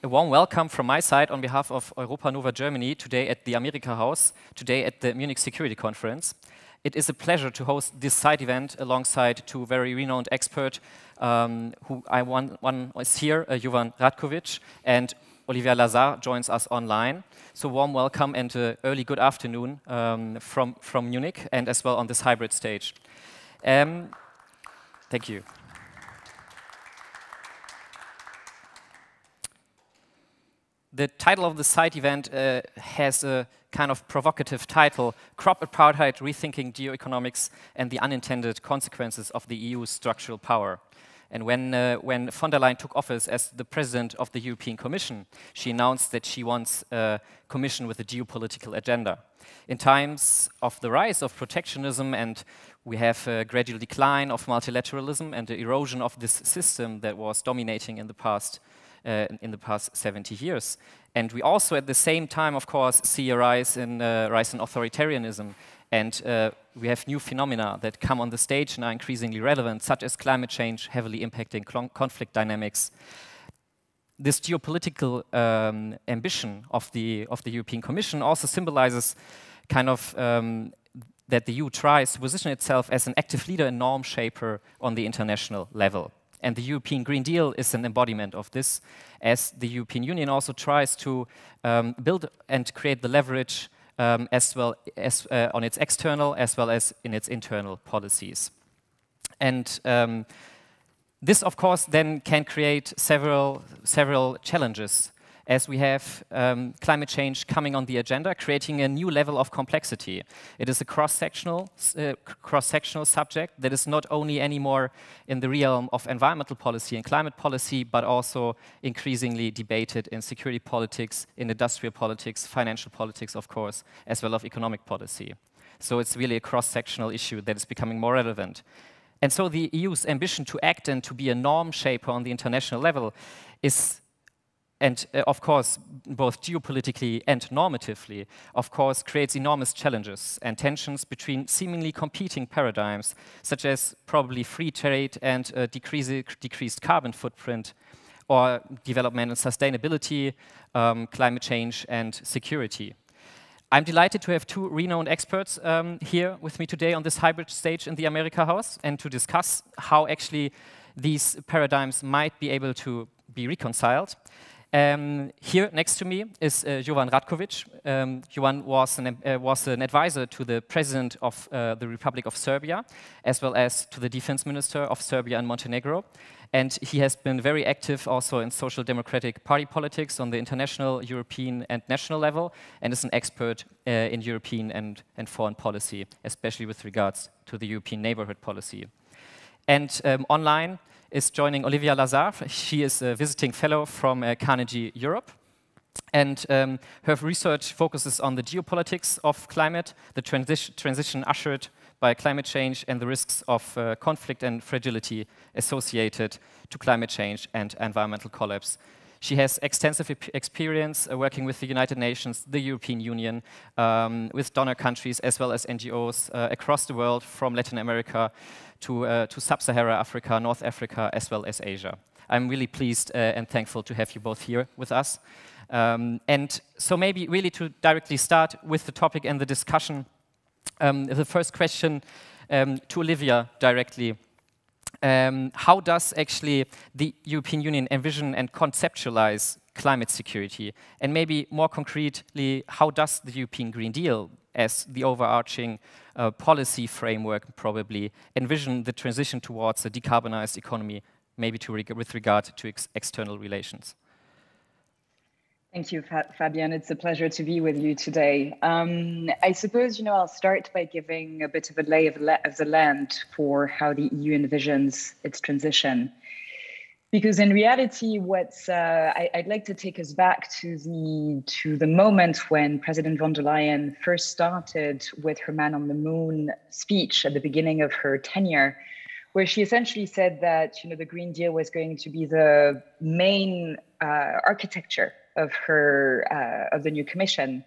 A warm welcome from my side on behalf of EuropaNova Germany today at the Amerikahaus, today at the Munich Security Conference. It is a pleasure to host this side event alongside two very renowned experts one is here, Jovan Ratkovic, and Olivia Lazar joins us online. So warm welcome and early good afternoon from Munich and as well on this hybrid stage. Thank you. The title of the side event has a kind of provocative title, Crop Apartheid, Rethinking Geoeconomics and the Unintended Consequences of the EU's Structural Power. And when von der Leyen took office as the president of the European Commission, she announced that she wants a commission with a geopolitical agenda. In times of the rise of protectionism, and we have a gradual decline of multilateralism and the erosion of this system that was dominating in the past 70 years. And we also at the same time, of course, see a rise in authoritarianism. And we have new phenomena that come on the stage and are increasingly relevant, such as climate change heavily impacting conflict dynamics. This geopolitical ambition of the European Commission also symbolizes kind of that the EU tries to position itself as an active leader and norm shaper on the international level. And the European Green Deal is an embodiment of this, as the European Union also tries to build and create the leverage as well as on its external as well as in its internal policies. And this, of course, then can create several challenges, as we have climate change coming on the agenda, creating a new level of complexity. It is a cross-sectional subject that is not only anymore in the realm of environmental policy and climate policy, but also increasingly debated in security politics, in industrial politics, financial politics, of course, as well as economic policy. So it's really a cross-sectional issue that is becoming more relevant. And so the EU's ambition to act and to be a norm shaper on the international level is, and of course, both geopolitically and normatively, of course, creates enormous challenges and tensions between seemingly competing paradigms, such as probably free trade and decreased carbon footprint, or development and sustainability, climate change and security. I'm delighted to have two renowned experts here with me today on this hybrid stage in the Amerikahaus, and to discuss how actually these paradigms might be able to be reconciled. Here next to me is Jovan Ratkovic. Jovan was an advisor to the President of the Republic of Serbia, as well as to the Defense Minister of Serbia and Montenegro. And he has been very active also in social democratic party politics on the international, European and national level, and is an expert in European and foreign policy, especially with regards to the European neighborhood policy. And online is joining Olivia Lazar. She is a visiting fellow from Carnegie Europe. And her research focuses on the geopolitics of climate, the transition ushered by climate change, and the risks of conflict and fragility associated to climate change and environmental collapse. She has extensive experience working with the United Nations, the European Union, with donor countries as well as NGOs across the world, from Latin America to Sub-Saharan Africa, North Africa, as well as Asia. I'm really pleased and thankful to have you both here with us. And so maybe really to directly start with the topic and the discussion, the first question to Olivia directly. How does actually the European Union envision and conceptualize climate security? And maybe more concretely, how does the European Green Deal, as the overarching policy framework probably, envision the transition towards a decarbonized economy, maybe with regard to external relations? Thank you, Fabian. It's a pleasure to be with you today. I suppose, I'll start by giving a bit of a lay of the land for how the EU envisions its transition. Because in reality, I'd like to take us back to the moment when President von der Leyen first started with her Man on the Moon speech at the beginning of her tenure, where she essentially said that the Green Deal was going to be the main architecture of the new Commission,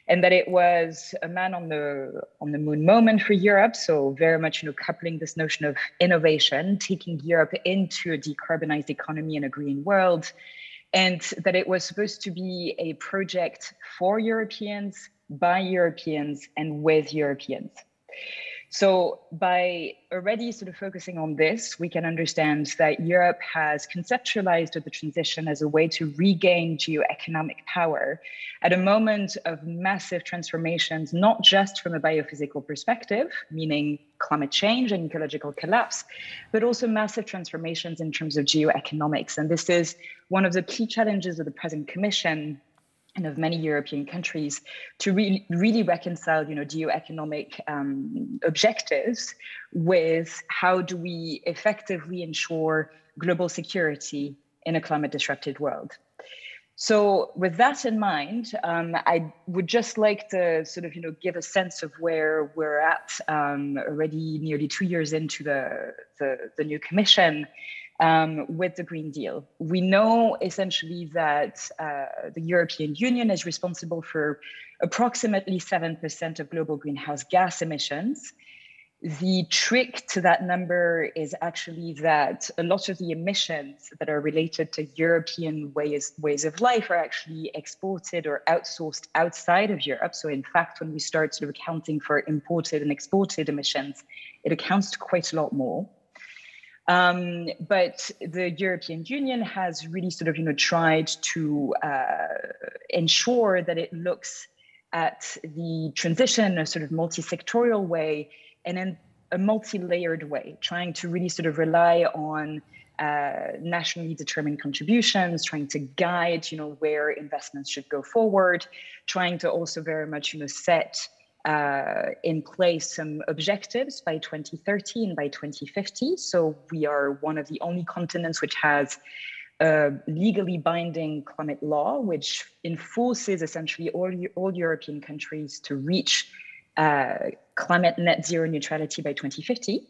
and that it was a man on the moon moment for Europe. So very much coupling this notion of innovation, taking Europe into a decarbonized economy and a green world, and that it was supposed to be a project for Europeans, by Europeans, and with Europeans. So by already sort of focusing on this, we can understand that Europe has conceptualized the transition as a way to regain geoeconomic power at a moment of massive transformations, not just from a biophysical perspective, meaning climate change and ecological collapse, but also massive transformations in terms of geoeconomics. And this is one of the key challenges of the present Commission and of many European countries to really reconcile, geoeconomic objectives with how do we effectively ensure global security in a climate disrupted world. So with that in mind, I would just like to sort of, give a sense of where we're at already nearly 2 years into the new Commission. With the Green Deal. We know essentially that the European Union is responsible for approximately 7% of global greenhouse gas emissions. The trick to that number is actually that a lot of the emissions that are related to European ways of life are actually exported or outsourced outside of Europe. So in fact, when we start sort of accounting for imported and exported emissions, it accounts to quite a lot more. But the European Union has really sort of, tried to ensure that it looks at the transition in a sort of multi-sectorial way and in a multi-layered way, trying to really sort of rely on nationally determined contributions, trying to guide, where investments should go forward, trying to also very much, set in place some objectives by 2030 and by 2050. So we are one of the only continents which has a legally binding climate law, which enforces essentially all European countries to reach climate net zero neutrality by 2050.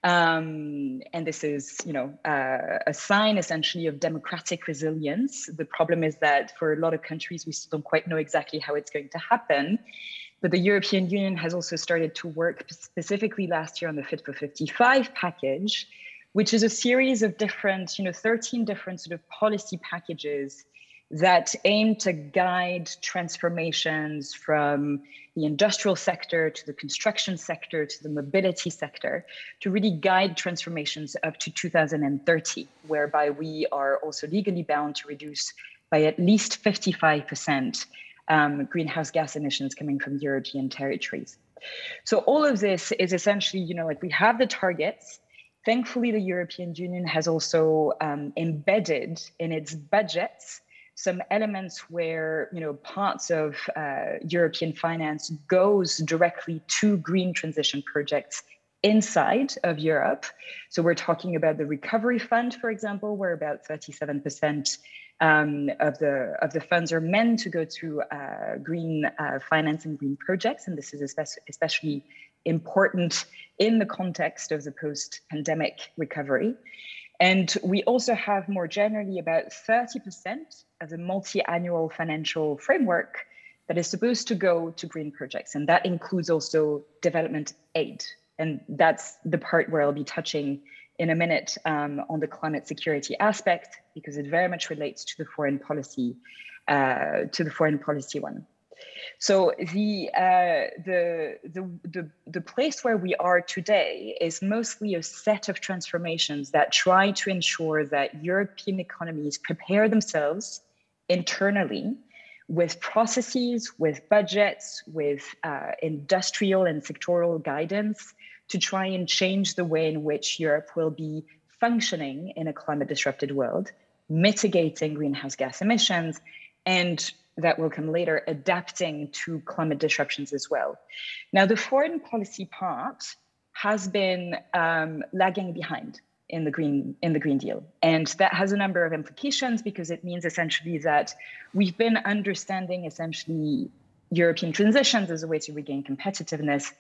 And this is, a sign essentially of democratic resilience. The problem is that for a lot of countries, we still don't quite know exactly how it's going to happen. But the European Union has also started to work specifically last year on the Fit for 55 package, which is a series of different, 13 different sort of policy packages that aim to guide transformations from the industrial sector to the construction sector to the mobility sector to really guide transformations up to 2030, whereby we are also legally bound to reduce by at least 55% greenhouse gas emissions coming from European territories. So all of this is essentially, we have the targets. Thankfully, the European Union has also embedded in its budgets some elements where, parts of European finance goes directly to green transition projects inside of Europe. So we're talking about the Recovery Fund, for example, where about 37% of the funds are meant to go to green finance and green projects. And this is especially important in the context of the post-pandemic recovery. And we also have more generally about 30% of the multi-annual financial framework that is supposed to go to green projects. And that includes also development aid. And that's the part where I'll be touching in a minute on the climate security aspect, because it very much relates to the foreign policy, one. So the place where we are today is mostly a set of transformations that try to ensure that European economies prepare themselves internally with processes, with budgets, with industrial and sectoral guidance to try and change the way in which Europe will be functioning in a climate disrupted world, mitigating greenhouse gas emissions, and that will come later, adapting to climate disruptions as well. Now, the foreign policy part has been lagging behind in the Green Deal. And that has a number of implications because it means essentially that we've been understanding essentially European transitions as a way to regain competitiveness.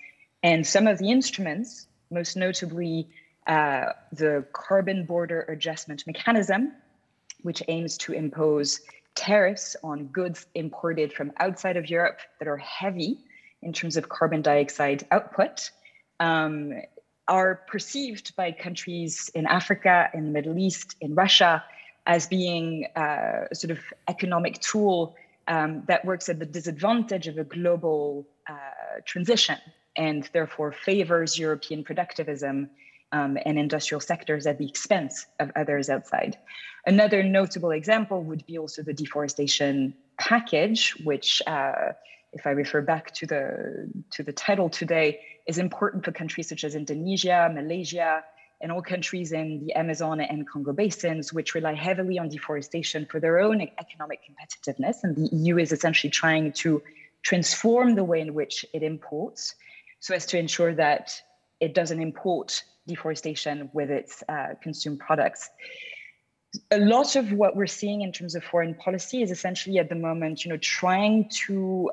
And some of the instruments, most notably the Carbon Border Adjustment Mechanism, which aims to impose tariffs on goods imported from outside of Europe that are heavy in terms of carbon dioxide output, are perceived by countries in Africa, in the Middle East, in Russia, as being a sort of economic tool that works at the disadvantage of a global transition and therefore favors European productivism and industrial sectors at the expense of others outside. Another notable example would be also the deforestation package, which, if I refer back to the title today, is important for countries such as Indonesia, Malaysia, and all countries in the Amazon and Congo basins, which rely heavily on deforestation for their own economic competitiveness. And the EU is essentially trying to transform the way in which it imports so as to ensure that it doesn't import deforestation with its consumed products. A lot of what we're seeing in terms of foreign policy is essentially at the moment, trying to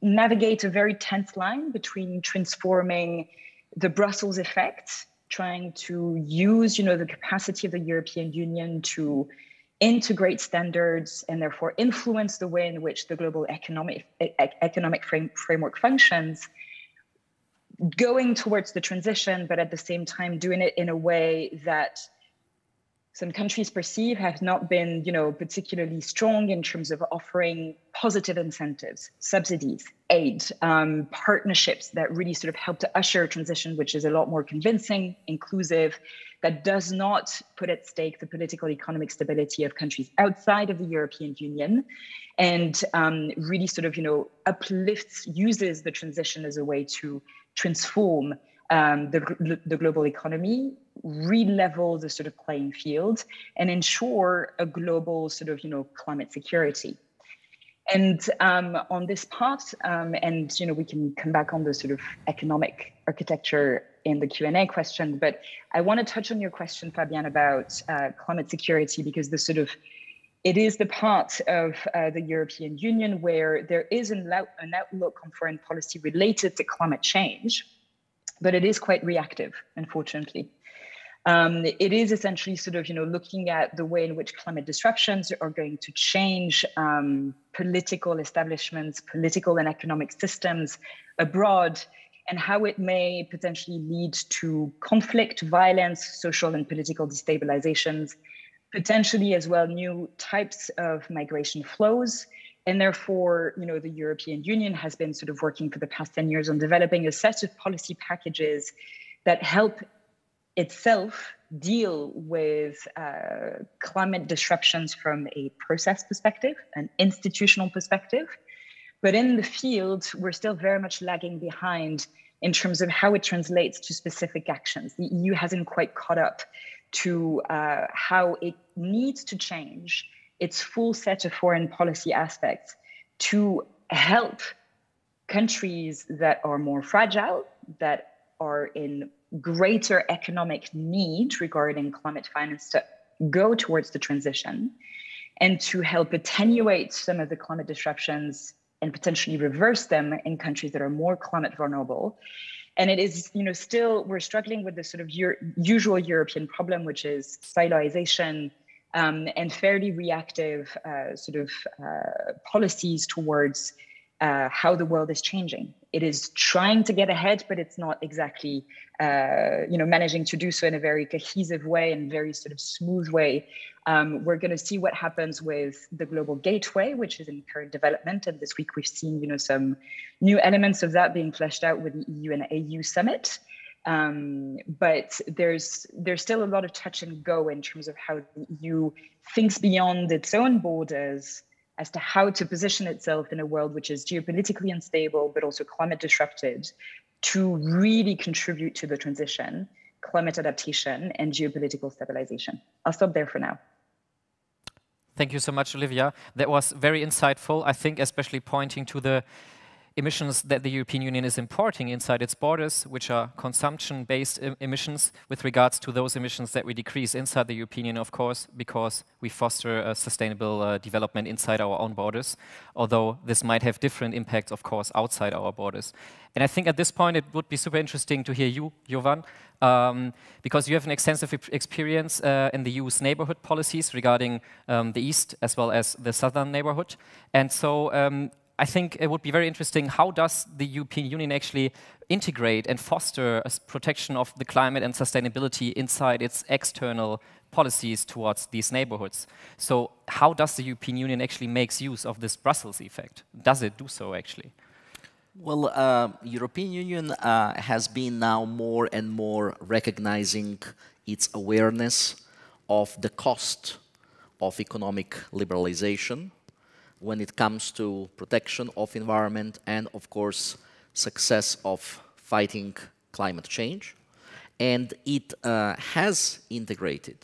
navigate a very tense line between transforming the Brussels effect, trying to use, the capacity of the European Union to integrate standards and therefore influence the way in which the global economic framework functions, going towards the transition, but at the same time doing it in a way that some countries perceive have not been, particularly strong in terms of offering positive incentives, subsidies, aid, partnerships that really sort of help to usher a transition which is a lot more convincing, inclusive, that does not put at stake the political economic stability of countries outside of the European Union, and really sort of, uplifts, uses the transition as a way to transform the global economy, re-level the sort of playing field, and ensure a global sort of, climate security. And on this part, and we can come back on the sort of economic architecture in the Q&A question, but I want to touch on your question, Fabian, about climate security, because it is the part of the European Union where there is an outlook on foreign policy related to climate change, but it is quite reactive, unfortunately. It is essentially sort of, looking at the way in which climate disruptions are going to change political establishments, political and economic systems abroad, and how it may potentially lead to conflict, violence, social and political destabilizations, potentially as well new types of migration flows. And therefore, the European Union has been sort of working for the past 10 years on developing a set of policy packages that help itself deal with climate disruptions from a process perspective, an institutional perspective. But in the field, we're still very much lagging behind in terms of how it translates to specific actions. The EU hasn't quite caught up to how it needs to change its full set of foreign policy aspects to help countries that are more fragile, that are in greater economic need regarding climate finance to go towards the transition, and to help attenuate some of the climate disruptions and potentially reverse them in countries that are more climate vulnerable. And it is, still we're struggling with the sort of usual European problem, which is siloization and fairly reactive policies towards how the world is changing. It is trying to get ahead, but it's not exactly, managing to do so in a very cohesive way and very sort of smooth way. We're going to see what happens with the Global Gateway, which is in current development. And this week we've seen, some new elements of that being fleshed out with the EU and AU summit. But there's still a lot of touch and go in terms of how the EU thinks beyond its own borders as to how to position itself in a world which is geopolitically unstable, but also climate disrupted, to really contribute to the transition, climate adaptation, and geopolitical stabilization. I'll stop there for now. Thank you so much, Olivia. That was very insightful, I think, especially pointing to the emissions that the European Union is importing inside its borders, which are consumption-based emissions, with regards to those emissions that we decrease inside the European Union, of course, because we foster a sustainable development inside our own borders, although this might have different impacts, of course, outside our borders. And I think at this point it would be super interesting to hear you, Jovan, because you have an extensive experience in the EU's neighborhood policies regarding the East as well as the Southern neighborhood. And so I think it would be very interesting, how does the European Union actually integrate and foster a protection of the climate and sustainability inside its external policies towards these neighborhoods? So how does the European Union actually makes use of this Brussels effect? Does it do so actually? Well, European Union has been now more and more recognizing its awareness of the cost of economic liberalization when it comes to protection of environment and, of course, success of fighting climate change. And it has integrated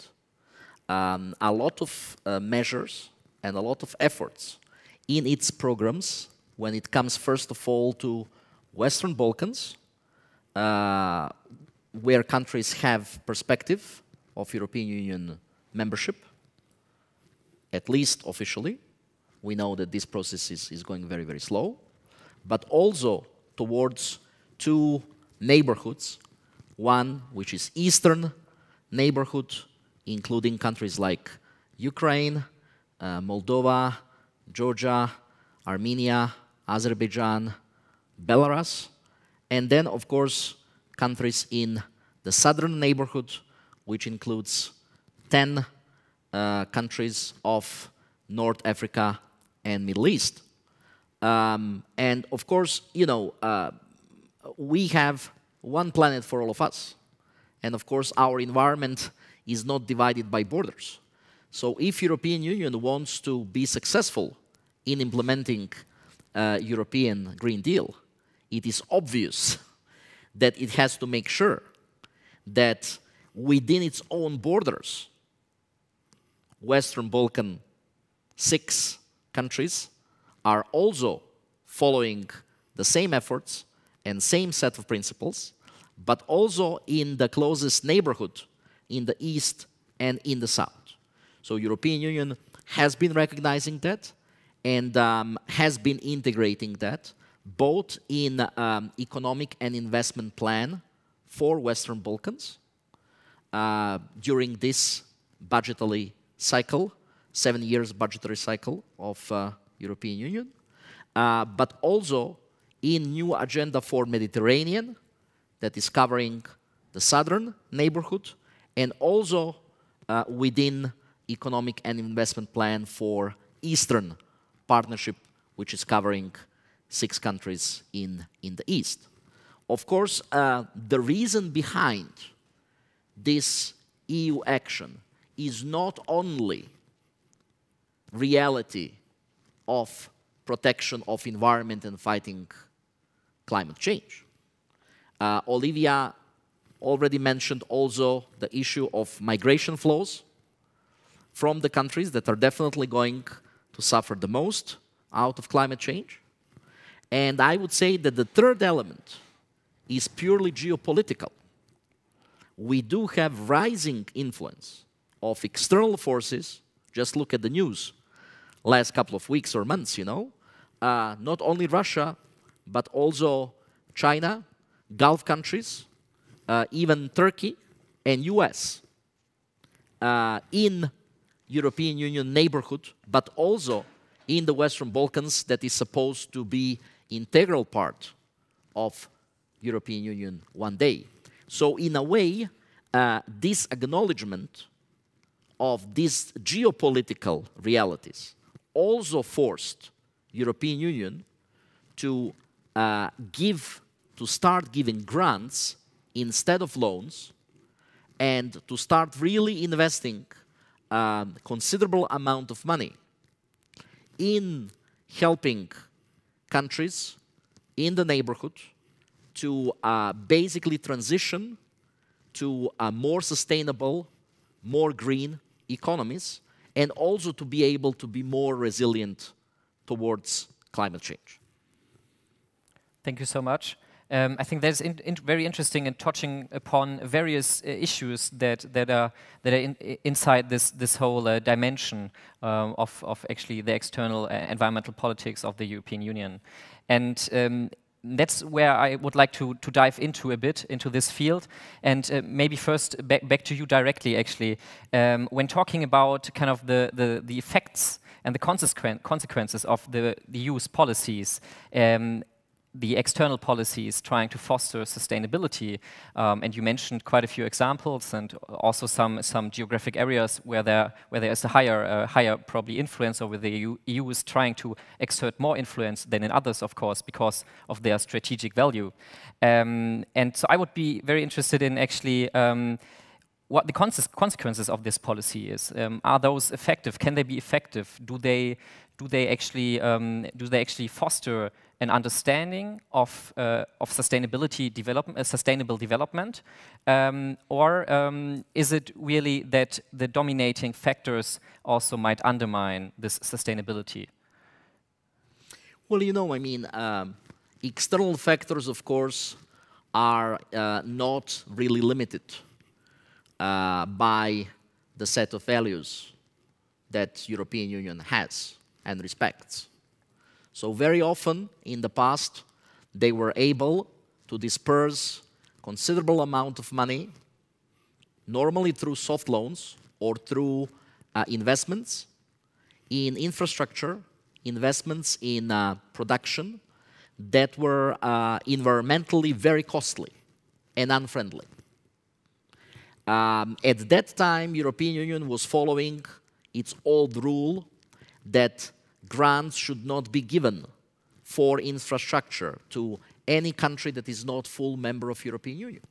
a lot of measures and a lot of efforts in its programs when it comes, first of all, to Western Balkans, where countries have perspective of European Union membership, at least officially. We know that this process is going very, very slow, but also towards two neighborhoods, one which is Eastern neighborhood, including countries like Ukraine, Moldova, Georgia, Armenia, Azerbaijan, Belarus, and then, of course, countries in the southern neighborhood, which includes 10 countries of North Africa and Middle East. And of course, you know, we have one planet for all of us. And of course, our environment is not divided by borders. So if European Union wants to be successful in implementing European Green Deal, it is obvious that it has to make sure that within its own borders, Western Balkan 6 countries are also following the same efforts and same set of principles, but also in the closest neighborhood, in the east and in the south. So European Union has been recognizing that and has been integrating that both in economic and investment plan for Western Balkans during this budgetary cycle, 7 years budgetary cycle of European Union, but also in new agenda for Mediterranean that is covering the southern neighborhood, and also within economic and investment plan for Eastern Partnership, which is covering 6 countries in the East. Of course, the reason behind this EU action is not only reality of protection of environment and fighting climate change. Olivia already mentioned also the issue of migration flows from the countries that are definitely going to suffer the most out of climate change. And I would say that the third element is purely geopolitical. We do have rising influence of external forces. Just look at the news last couple of weeks or months, you know. Not only Russia, but also China, Gulf countries, even Turkey and US in European Union neighborhood, but also in the Western Balkans that is supposed to be integral part of European Union one day. So in a way, this acknowledgement of these geopolitical realities also forced European Union to start giving grants instead of loans, and to start really investing considerable amount of money in helping countries in the neighborhood to basically transition to a more sustainable, more green economies, and also to be able to be more resilient towards climate change. Thank you so much. I think that's very interesting in touching upon various issues that are inside this whole dimension of actually the external environmental politics of the European Union, and that's where I would like to dive into a bit into this field, and maybe first back to you directly. Actually, when talking about kind of the effects and the consequences of the EU's policies, the external policies trying to foster sustainability. And you mentioned quite a few examples, and also some geographic areas where there is a higher probably influence, or where the EU is trying to exert more influence than in others, of course, because of their strategic value. And so I would be very interested in actually what the consequences of this policy is. Are those effective? Can they be effective? Do they actually foster an understanding of sustainable development, or is it really that the dominating factors also might undermine this sustainability? Well, you know, I mean, external factors, of course, are not really limited by the set of values that European Union has and respects. So very often in the past, they were able to disperse considerable amount of money, normally through soft loans or through investments in infrastructure, investments in production that were environmentally very costly and unfriendly. At that time, European Union was following its old rule that grants should not be given for infrastructure to any country that is not full member of European Union.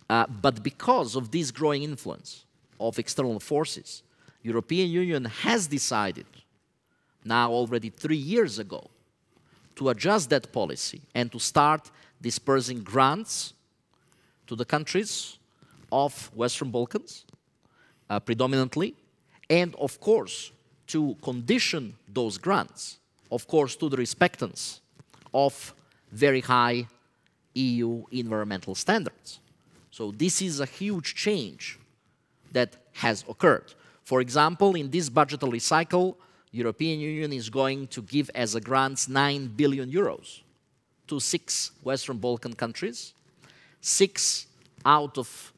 But because of this growing influence of external forces, European Union has decided, now already 3 years ago, to adjust that policy and to start dispersing grants to the countries of Western Balkans, predominantly, and of course, to condition those grants, of course, to the respectance of very high EU environmental standards. So this is a huge change that has occurred. For example, in this budgetary cycle, European Union is going to give as a grants 9 billion euros to 6 Western Balkan countries. 6 out of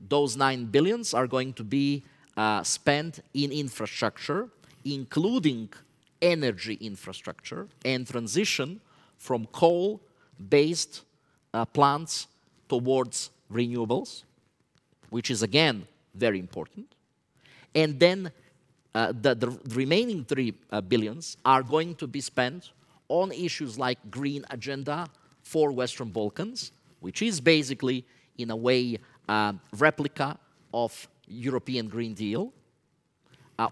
those 9 billions are going to be spent in infrastructure, including energy infrastructure and transition from coal-based plants towards renewables, which is again very important. And then the remaining 3 billions are going to be spent on issues like green agenda for Western Balkans, which is basically, in a way, replica of European Green Deal,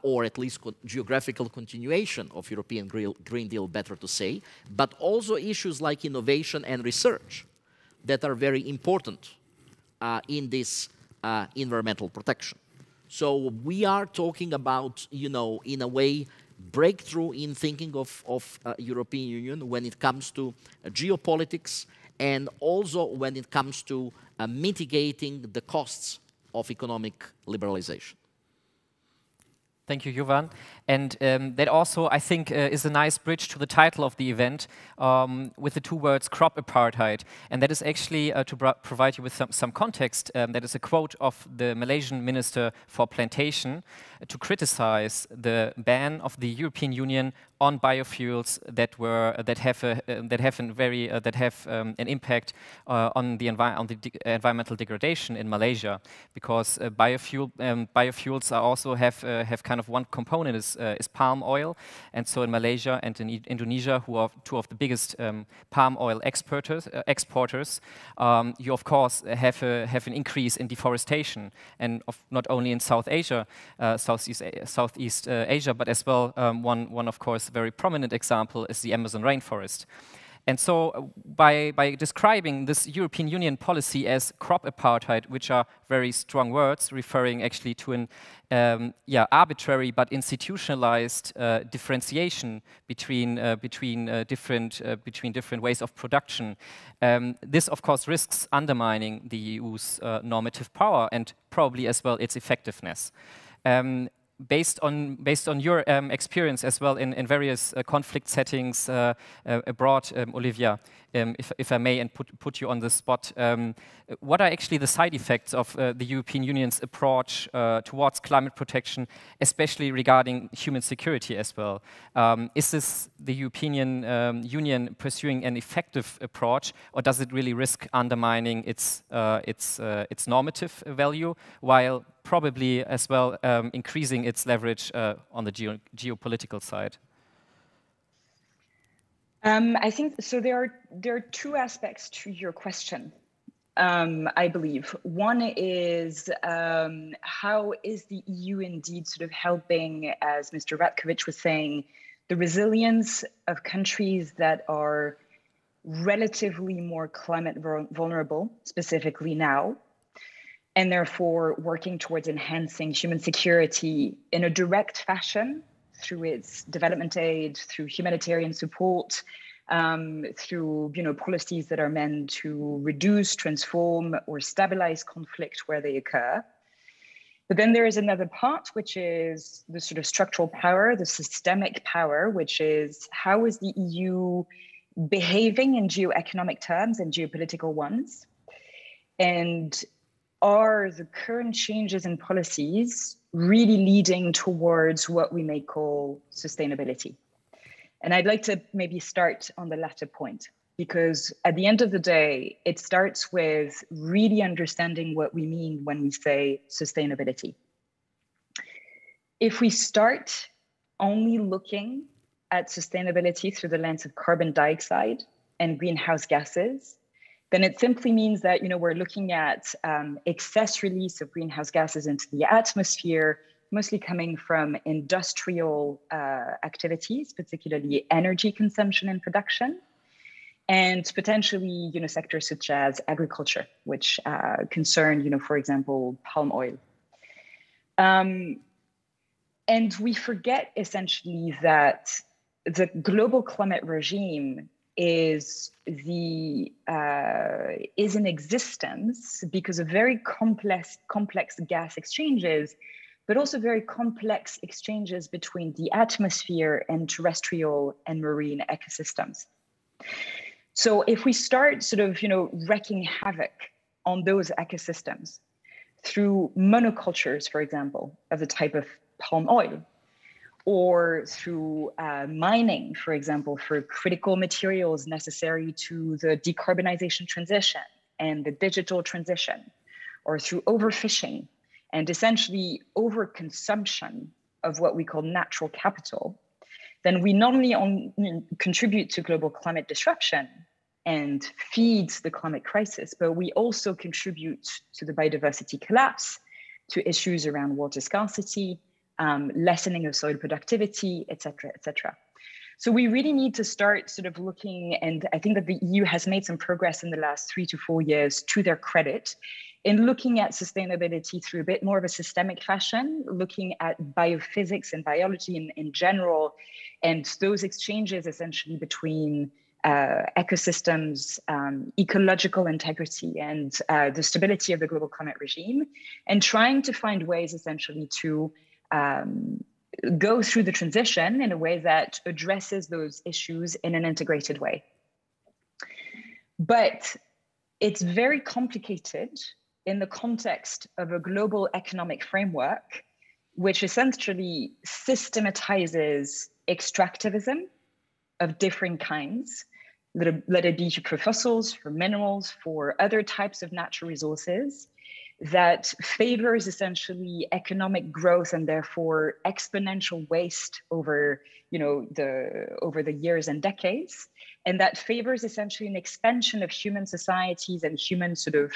or at least geographical continuation of European Green Deal, better to say, but also issues like innovation and research that are very important in this environmental protection. So we are talking about, you know, in a way, breakthrough in thinking of European Union when it comes to geopolitics, and also when it comes to mitigating the costs of economic liberalization. Thank you, Jovan. And that also, I think, is a nice bridge to the title of the event with the 2 words crop apartheid. And that is actually, to provide you with some context, that is a quote of the Malaysian Minister for Plantation to criticize the ban of the European Union on biofuels that have an impact on the environmental degradation in Malaysia, because biofuels are also have kind of one component is palm oil, and so in Malaysia and in Indonesia, who are 2 of the biggest palm oil exporters, you of course have an increase in deforestation, and not only in South Asia, Southeast Asia, but as well one of course very prominent example is the Amazon rainforest. And so by describing this European Union policy as crop apartheid, which are very strong words referring actually to an arbitrary but institutionalized differentiation between different ways of production, this of course risks undermining the EU's normative power and probably as well its effectiveness. based on your experience as well in various conflict settings abroad, Olivia, if I may, and put you on the spot, what are actually the side effects of the European Union's approach towards climate protection, especially regarding human security as well? Is this the European Union pursuing an effective approach, or does it really risk undermining its normative value, while probably as well increasing its leverage on the geopolitical side? I think so. There are two aspects to your question, I believe. One is how is the EU indeed sort of helping, as Mr. Ratkovich was saying, the resilience of countries that are relatively more climate vulnerable, specifically now, and therefore working towards enhancing human security in a direct fashion through its development aid, through humanitarian support, through policies that are meant to reduce, transform, or stabilize conflict where they occur. But then there is another part, which is the sort of structural power, the systemic power, which is how is the EU behaving in geoeconomic terms and geopolitical ones? And are the current changes in policies really leading towards what we may call sustainability? And I'd like to maybe start on the latter point, because at the end of the day, it starts with really understanding what we mean when we say sustainability. If we start only looking at sustainability through the lens of carbon dioxide and greenhouse gases, then it simply means that we're looking at excess release of greenhouse gases into the atmosphere, mostly coming from industrial activities, particularly energy consumption and production, and potentially sectors such as agriculture, which concern for example, palm oil. And we forget essentially that the global climate regime is in existence because of very complex gas exchanges, but also very complex exchanges between the atmosphere and terrestrial and marine ecosystems. So if we start sort of wreaking havoc on those ecosystems through monocultures, for example, of the type of palm oil, or through mining, for example, for critical materials necessary to the decarbonization transition and the digital transition, or through overfishing and essentially overconsumption of what we call natural capital, then we not only contribute to global climate disruption and feed the climate crisis, but we also contribute to the biodiversity collapse, to issues around water scarcity, lessening of soil productivity, et cetera, et cetera. So we really need to start sort of looking, and I think that the EU has made some progress in the last 3 to 4 years, to their credit, in looking at sustainability through a bit more of a systemic fashion, looking at biophysics and biology in general, and those exchanges essentially between ecosystems, ecological integrity, and the stability of the global climate regime, and trying to find ways essentially to go through the transition in a way that addresses those issues in an integrated way. But it's very complicated in the context of a global economic framework, which essentially systematizes extractivism of different kinds, let it be for fossils, for minerals, for other types of natural resources, that favors essentially economic growth and therefore exponential waste over the years and decades, and that favors essentially an expansion of human societies and human sort of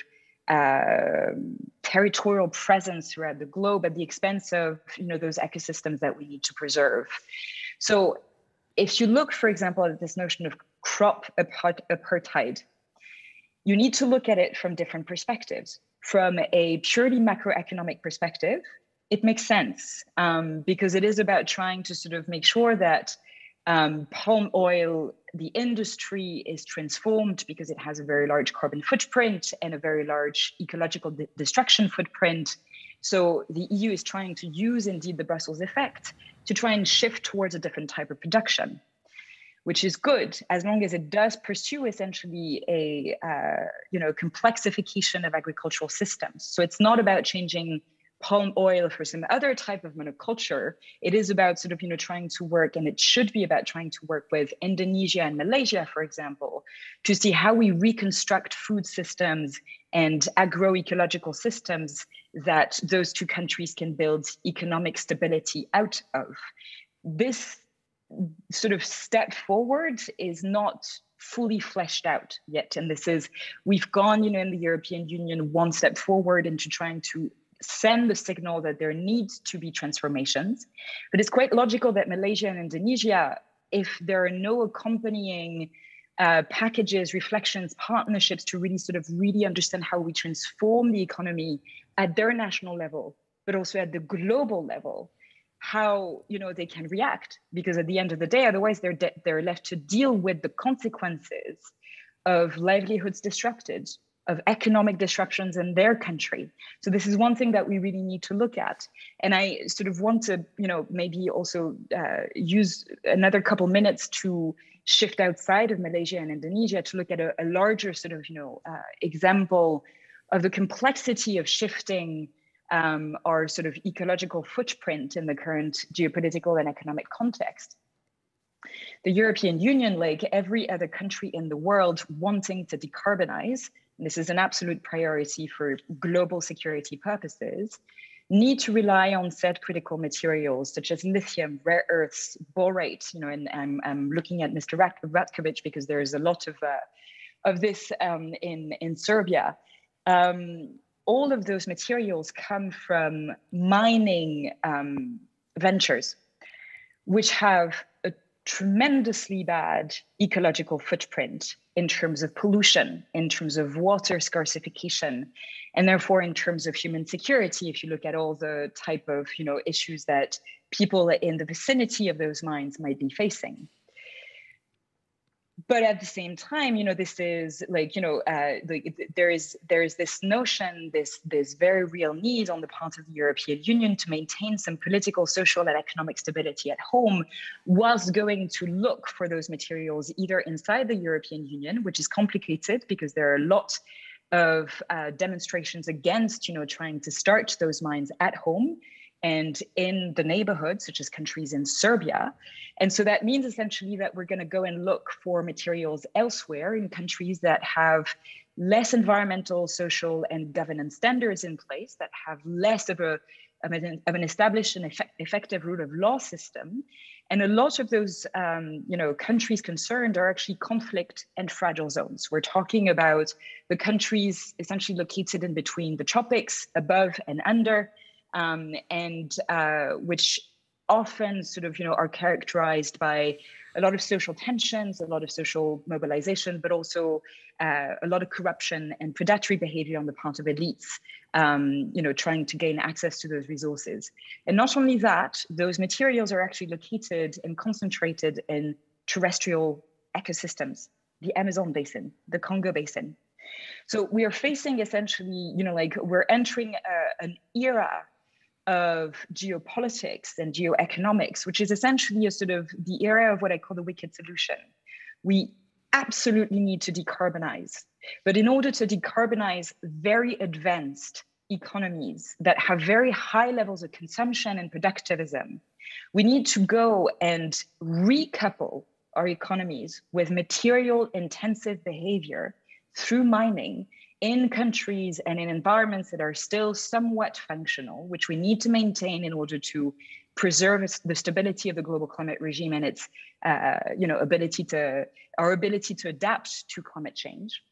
territorial presence throughout the globe at the expense of those ecosystems that we need to preserve. So if you look, for example, at this notion of crop apartheid, you need to look at it from different perspectives. From a purely macroeconomic perspective, it makes sense because it is about trying to sort of make sure that palm oil, the industry, is transformed because it has a very large carbon footprint and a very large ecological destruction footprint, So the EU is trying to use indeed the Brussels effect to try and shift towards a different type of production, which is good as long as it does pursue essentially a complexification of agricultural systems. So it's not about changing palm oil for some other type of monoculture. It is about sort of trying to work, and it should be about trying to work with Indonesia and Malaysia, for example, to see how we reconstruct food systems and agroecological systems that those two countries can build economic stability out of. This sort of step forward is not fully fleshed out yet. And we've gone, in the European Union, one step forward into trying to send the signal that there needs to be transformations. But it's quite logical that Malaysia and Indonesia, if there are no accompanying packages, reflections, partnerships to really understand how we transform the economy at their national level, but also at the global level, how they can react, because at the end of the day, otherwise they're left to deal with the consequences of livelihoods disrupted, of economic disruptions in their country. So this is one thing that we really need to look at. And I sort of want to maybe also use another couple minutes to shift outside of Malaysia and Indonesia to look at a larger sort of example of the complexity of shifting our sort of ecological footprint in the current geopolitical and economic context. The European Union, like every other country in the world wanting to decarbonize, and this is an absolute priority for global security purposes, need to rely on said critical materials such as lithium, rare earths, borate, and I'm looking at Mr. Ratkovic because there is a lot of this in Serbia. All of those materials come from mining ventures, which have a tremendously bad ecological footprint in terms of pollution, in terms of water scarcification, and therefore in terms of human security, if you look at all the type of issues that people in the vicinity of those mines might be facing. But at the same time, this is like, there is this notion, this very real need on the part of the European Union to maintain some political, social, and economic stability at home, whilst going to look for those materials either inside the European Union, which is complicated because there are a lot of demonstrations against, trying to start those mines at home and in the neighborhood, such as countries in Serbia. And so that means essentially that we're going to go and look for materials elsewhere in countries that have less environmental, social, and governance standards in place, that have less of an established and effective rule of law system. And a lot of those countries concerned are actually conflict and fragile zones. We're talking about the countries essentially located in between the tropics, above and under, which often sort of, are characterized by a lot of social tensions, a lot of social mobilization, but also a lot of corruption and predatory behavior on the part of elites, trying to gain access to those resources. And not only that, those materials are actually located and concentrated in terrestrial ecosystems, the Amazon basin, the Congo basin. So we are facing essentially, we're entering an era of geopolitics and geoeconomics, which is essentially a sort of the era of what I call the wicked solution. We absolutely need to decarbonize. But in order to decarbonize very advanced economies that have very high levels of consumption and productivism, we need to go and recouple our economies with material intensive behavior through mining in countries and in environments that are still somewhat functional, which we need to maintain in order to preserve the stability of the global climate regime and its ability to adapt to climate change.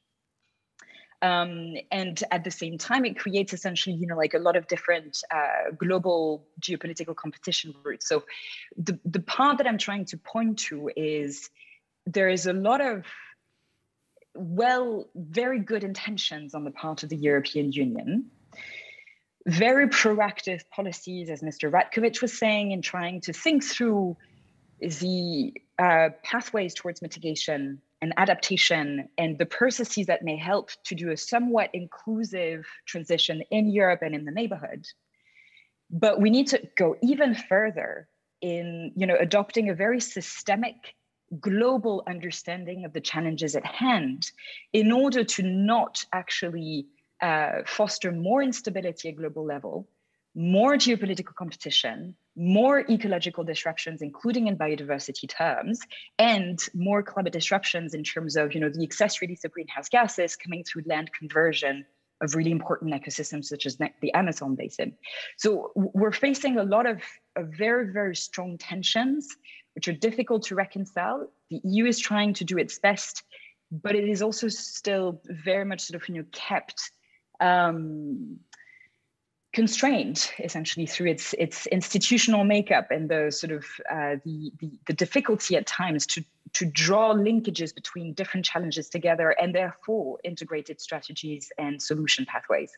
And at the same time, it creates essentially, a lot of different global geopolitical competition routes. So the part that I'm trying to point to is there is a lot of very good intentions on the part of the European Union, very proactive policies, as Mr. Ratkovic was saying, in trying to think through the pathways towards mitigation and adaptation and the processes that may help to do a somewhat inclusive transition in Europe and in the neighborhood. But we need to go even further in, adopting a very systemic global understanding of the challenges at hand in order to not actually foster more instability at global level, more geopolitical competition, more ecological disruptions, including in biodiversity terms, and more climate disruptions in terms of the excess release of greenhouse gases coming through land conversion of really important ecosystems such as the Amazon basin. So we're facing a lot of very, very strong tensions, which are difficult to reconcile. The EU is trying to do its best, but it is also still very much sort of kept constrained essentially through its institutional makeup and the sort of the difficulty at times to draw linkages between different challenges together and therefore integrated strategies and solution pathways.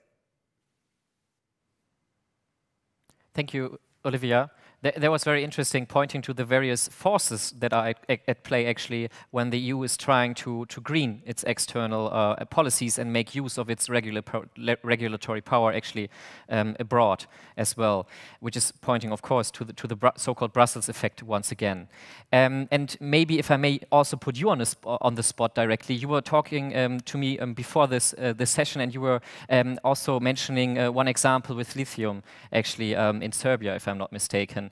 Thank you, Olivia. That was very interesting, pointing to the various forces that are at play actually when the EU is trying to green its external policies and make use of its regulatory power actually abroad as well, which is pointing, of course, to the so-called Brussels effect once again. And maybe if I may also put you on the spot directly, you were talking to me before this session, and you were also mentioning one example with lithium, actually in Serbia, if I'm not mistaken.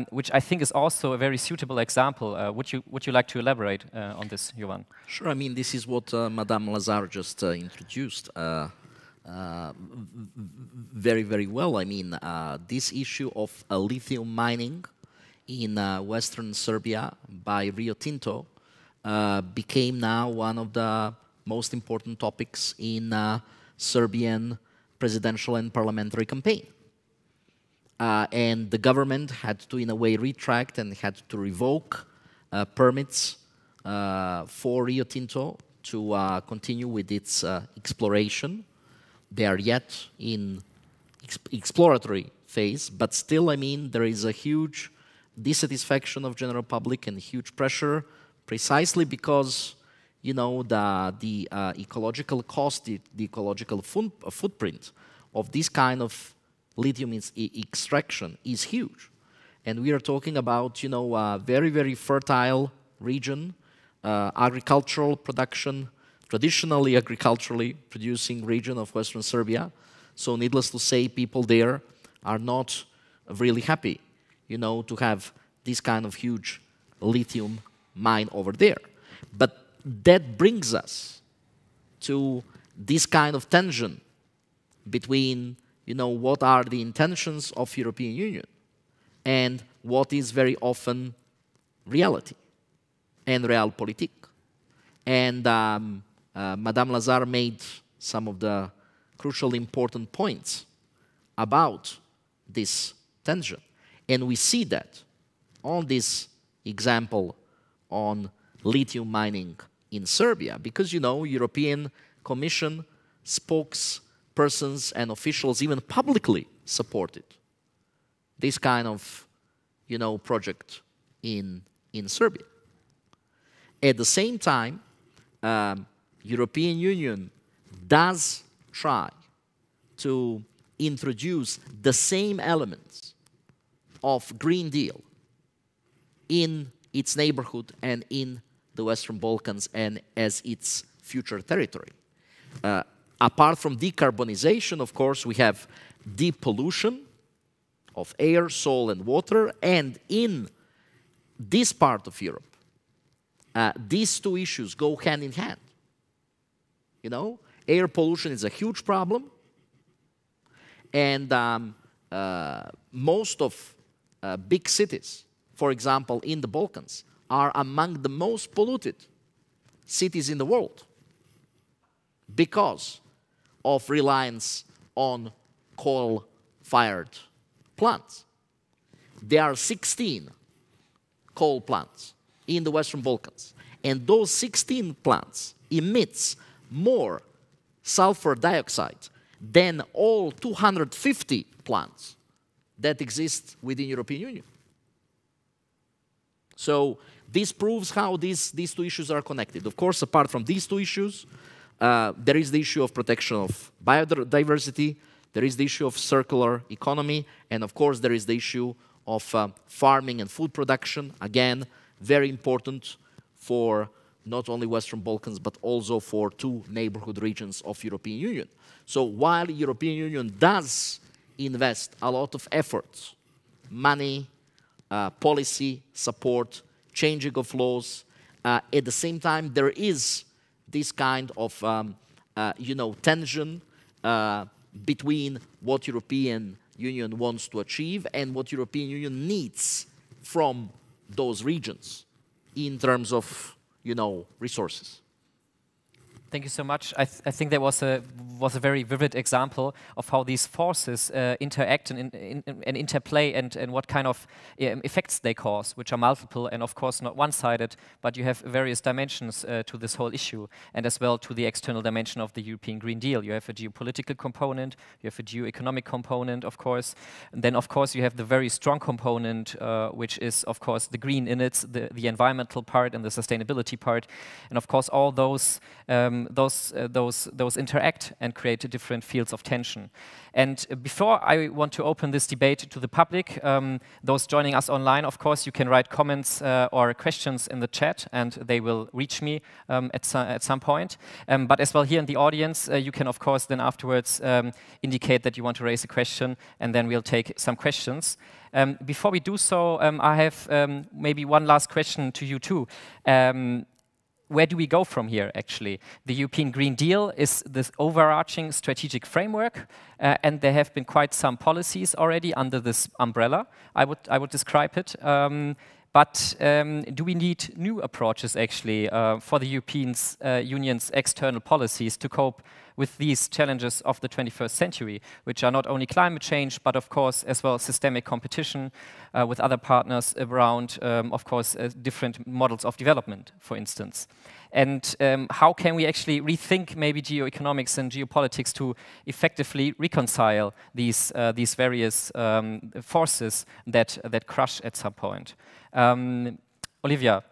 Which I think is also a very suitable example. Would you like to elaborate on this, Jovan? Sure. I mean, this is what Madame Lazar just introduced very, very well. I mean, this issue of lithium mining in Western Serbia by Rio Tinto became now one of the most important topics in Serbian presidential and parliamentary campaign. And the government had to, in a way, retract and had to revoke permits for Rio Tinto to continue with its exploration. They are yet in exploratory phase, but still, I mean, there is a huge dissatisfaction of general public and huge pressure, precisely because, the ecological cost, the ecological footprint of this kind of lithium extraction is huge. And we are talking about, a very, very fertile region, agricultural production, traditionally agriculturally producing region of Western Serbia. So needless to say, people there are not really happy, to have this kind of huge lithium mine over there. But that brings us to this kind of tension between what are the intentions of European Union and what is very often reality and realpolitik. And Madame Lazar made some of the crucial important points about this tension. And we see that on this example on lithium mining in Serbia, because, European Commission spokespersons and officials even publicly supported this kind of, project in Serbia. At the same time, European Union does try to introduce the same elements of Green Deal in its neighborhood and in the Western Balkans and as its future territory. Apart from decarbonization, of course, we have depollution of air, soil, and water. And in this part of Europe, these two issues go hand in hand. Air pollution is a huge problem. And most of big cities, for example, in the Balkans, are among the most polluted cities in the world because of reliance on coal-fired plants. There are 16 coal plants in the Western Balkans, and those 16 plants emits more sulfur dioxide than all 250 plants that exist within the European Union. So this proves how these two issues are connected. Of course, apart from these two issues, there is the issue of protection of biodiversity, There is the issue of circular economy, and of course there is the issue of farming and food production. Again, very important for not only Western Balkans, but also for two neighborhood regions of European Union. So while the European Union does invest a lot of efforts, money, policy support, changing of laws, at the same time there is this kind of tension between what European Union wants to achieve and what European Union needs from those regions in terms of resources. Thank you so much. I think there was a very vivid example of how these forces interact and interplay and what kind of effects they cause, which are multiple and of course not one-sided, but you have various dimensions to this whole issue, and as well to the external dimension of the European Green Deal. You have a geopolitical component, you have a geoeconomic component, of course, and then of course you have the very strong component, which is of course the green in it, the environmental part and the sustainability part, and of course all those interact and create different fields of tension. And before I want to open this debate to the public, those joining us online, of course, you can write comments or questions in the chat, and they will reach me at some point. But as well here in the audience, you can, of course, then afterwards indicate that you want to raise a question, and then we'll take some questions. Before we do so, I have maybe one last question to you too. Where do we go from here, actually? The European Green Deal is this overarching strategic framework, and there have been quite some policies already under this umbrella, I would describe it. But do we need new approaches, actually, for the European Union's external policies to cope with these challenges of the 21st century, which are not only climate change, but of course, as well, systemic competition with other partners around, of course, different models of development, for instance. And how can we actually rethink maybe geoeconomics and geopolitics to effectively reconcile these various forces that crush at some point? Olivia,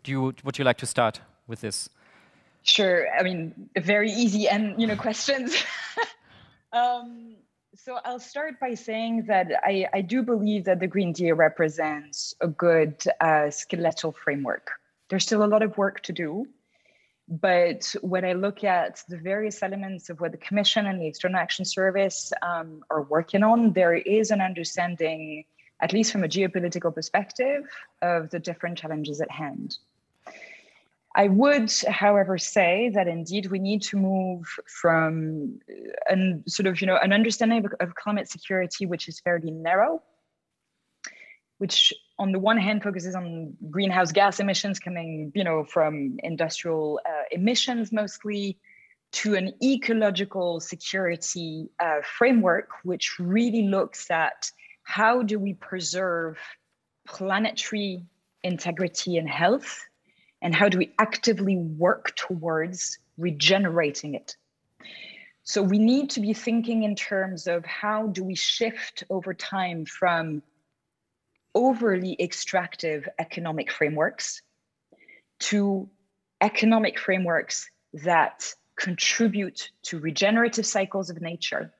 would you like to start with this? Sure. I mean, very easy and questions. So I'll start by saying that I do believe that the Green Deal represents a good skeletal framework. There's still a lot of work to do, but when I look at the various elements of what the Commission and the External Action Service are working on, there is an understanding, at least from a geopolitical perspective, of the different challenges at hand. I would, however, say that indeed we need to move from an understanding of climate security, which is fairly narrow, which on the one hand focuses on greenhouse gas emissions coming, from industrial emissions mostly, to an ecological security framework, which really looks at how do we preserve planetary integrity and health, and how do we actively work towards regenerating it? So we need to be thinking in terms of how do we shift over time from overly extractive economic frameworks to economic frameworks that contribute to regenerative cycles of nature,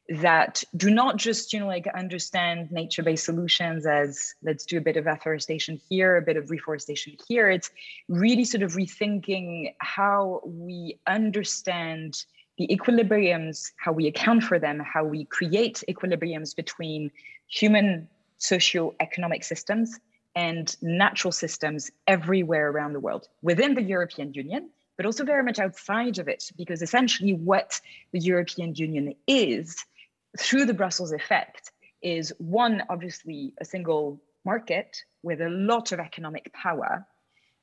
that do not just, understand nature-based solutions as let's do a bit of afforestation here, a bit of reforestation here. It's really sort of rethinking how we understand the equilibriums, how we account for them, how we create equilibriums between human socio-economic systems and natural systems everywhere around the world, within the European Union, but also very much outside of it, because essentially what the European Union is, through the Brussels effect, is one, obviously a single market with a lot of economic power,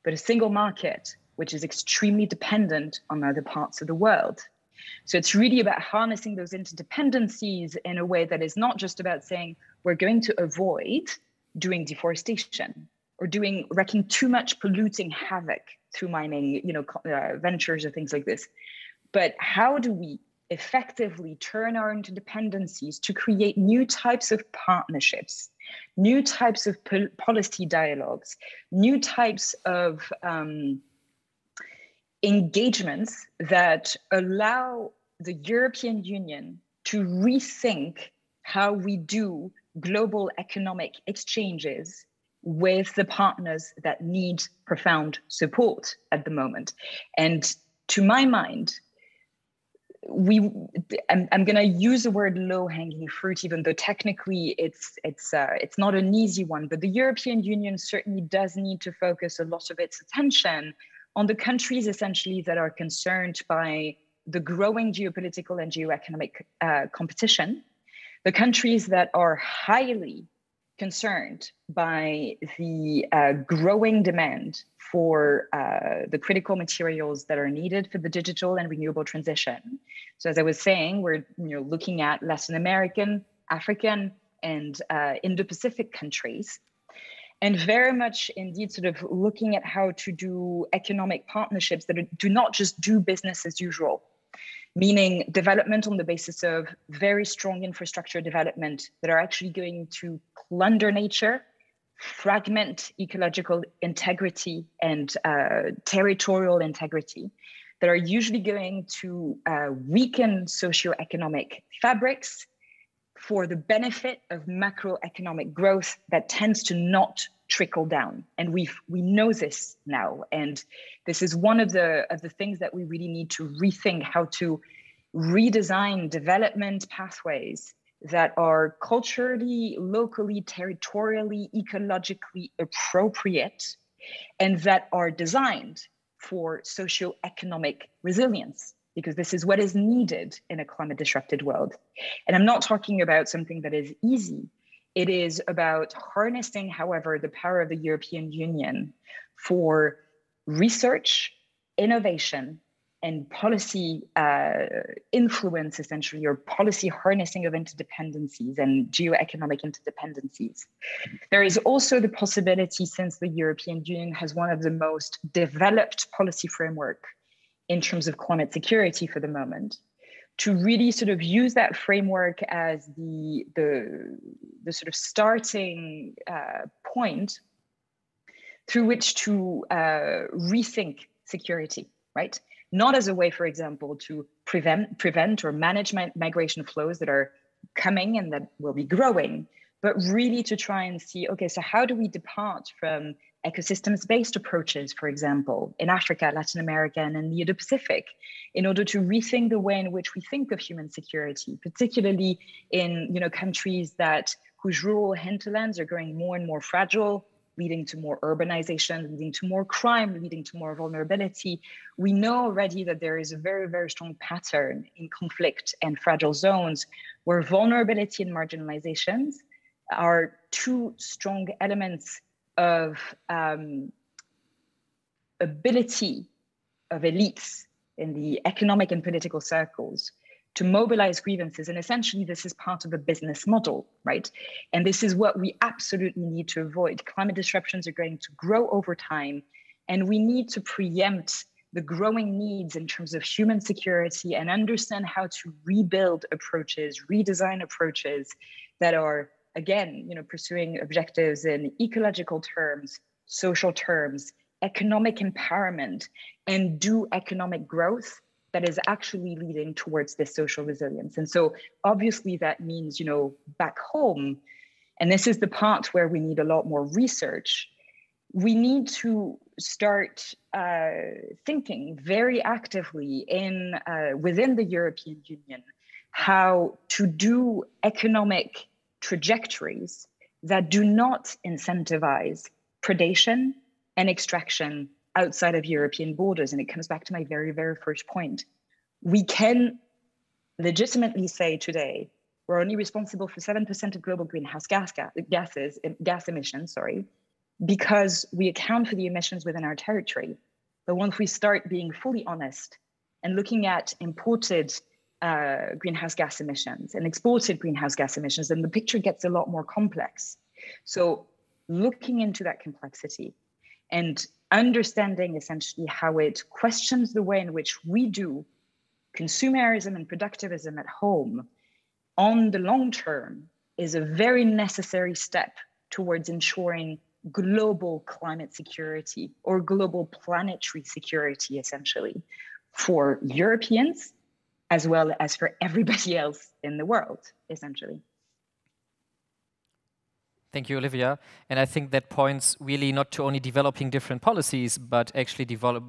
but a single market which is extremely dependent on other parts of the world. So it's really about harnessing those interdependencies in a way that is not just about saying we're going to avoid doing deforestation or wreaking too much polluting havoc through mining, ventures or things like this. But how do we effectively turn our interdependencies to create new types of partnerships, new types of policy dialogues, new types of engagements that allow the European Union to rethink how we do global economic exchanges with the partners that need profound support at the moment. And to my mind, I'm going to use the word low-hanging fruit, even though technically it's not an easy one. But the European Union certainly does need to focus a lot of its attention on the countries essentially that are concerned by the growing geopolitical and geoeconomic competition, the countries that are highly concerned by the growing demand for the critical materials that are needed for the digital and renewable transition. So as I was saying, we're looking at Latin American, African, and Indo-Pacific countries, and very much indeed sort of looking at how to do economic partnerships that do not just do business as usual, meaning development on the basis of very strong infrastructure development that are actually going to plunder nature, fragment ecological integrity and territorial integrity, that are usually going to weaken socioeconomic fabrics for the benefit of macroeconomic growth that tends to not trickle down. And we know this now. And this is one of the things that we really need to rethink, how to redesign development pathways that are culturally, locally, territorially, ecologically appropriate, and that are designed for socioeconomic resilience, because this is what is needed in a climate disrupted world. And I'm not talking about something that is easy. It is about harnessing, however, the power of the European Union for research, innovation, and policy influence, essentially, or policy harnessing of interdependencies and geoeconomic interdependencies. There is also the possibility, since the European Union has one of the most developed policy framework in terms of climate security for the moment, to really sort of use that framework as the sort of starting point through which to rethink security, right? Not as a way, for example, to prevent or manage migration flows that are coming and that will be growing, but really to try and see, okay, so how do we depart from ecosystems-based approaches, for example, in Africa, Latin America, and in the Indo-Pacific, in order to rethink the way in which we think of human security, particularly in countries whose rural hinterlands are growing more and more fragile, leading to more urbanization, leading to more crime, leading to more vulnerability. We know already that there is a very, very strong pattern in conflict and fragile zones where vulnerability and marginalizations are two strong elements of ability of elites in the economic and political circles to mobilize grievances. And essentially, this is part of a business model, right? And this is what we absolutely need to avoid. Climate disruptions are going to grow over time, and we need to preempt the growing needs in terms of human security and understand how to rebuild approaches, redesign approaches that are, again, pursuing objectives in ecological terms, social terms, economic empowerment, and do economic growth that is actually leading towards this social resilience. And so obviously that means, back home, and this is the part where we need a lot more research, we need to start thinking very actively within the European Union how to do economic trajectories that do not incentivize predation and extraction outside of European borders. And it comes back to my very, very first point. We can legitimately say today, we're only responsible for 7% of global greenhouse gas emissions, because we account for the emissions within our territory. But once we start being fully honest and looking at imported greenhouse gas emissions and exported greenhouse gas emissions, then the picture gets a lot more complex. So looking into that complexity and understanding essentially how it questions the way in which we do consumerism and productivism at home on the long term is a very necessary step towards ensuring global climate security or global planetary security, essentially, for Europeans, as well as for everybody else in the world, essentially. Thank you, Olivia. And I think that points really not to only developing different policies, but actually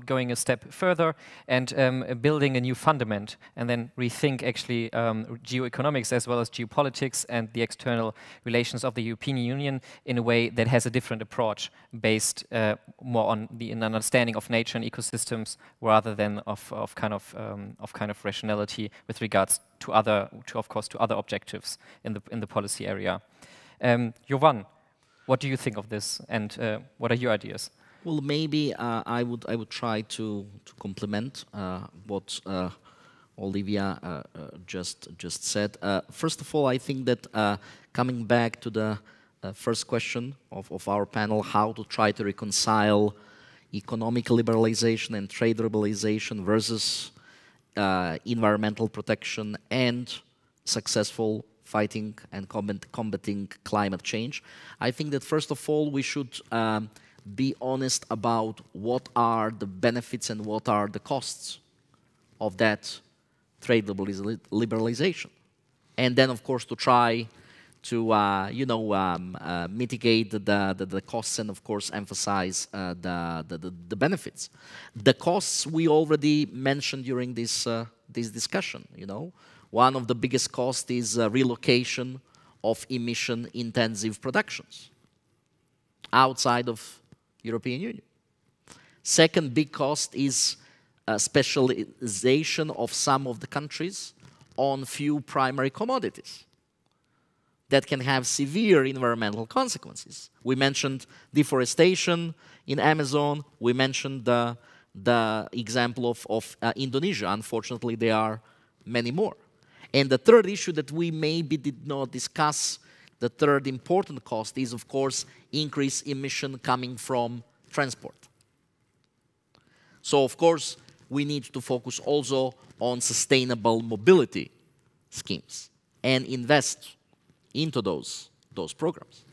going a step further and building a new fundament, and then rethink actually geoeconomics as well as geopolitics and the external relations of the European Union in a way that has a different approach, based more on an understanding of nature and ecosystems rather than of kind of rationality with regards to other objectives in the policy area. Jovan, what do you think of this, and what are your ideas? Well, maybe I would try to complement what Olivia just said. First of all, I think that coming back to the first question of our panel, how to try to reconcile economic liberalization and trade liberalization versus environmental protection and successful fighting and combating climate change. I think that first of all we should be honest about what are the benefits and what are the costs of that trade liberalization. And then of course to try to mitigate the costs and of course emphasize the benefits. The costs we already mentioned during this discussion, One of the biggest costs is relocation of emission-intensive productions outside of European Union. Second big cost is specialization of some of the countries on few primary commodities that can have severe environmental consequences. We mentioned deforestation in Amazon. We mentioned the example of Indonesia. Unfortunately, there are many more. And the third issue that we maybe did not discuss, the third important cost is, of course, increased emission coming from transport. So, of course, we need to focus also on sustainable mobility schemes and invest into those programs.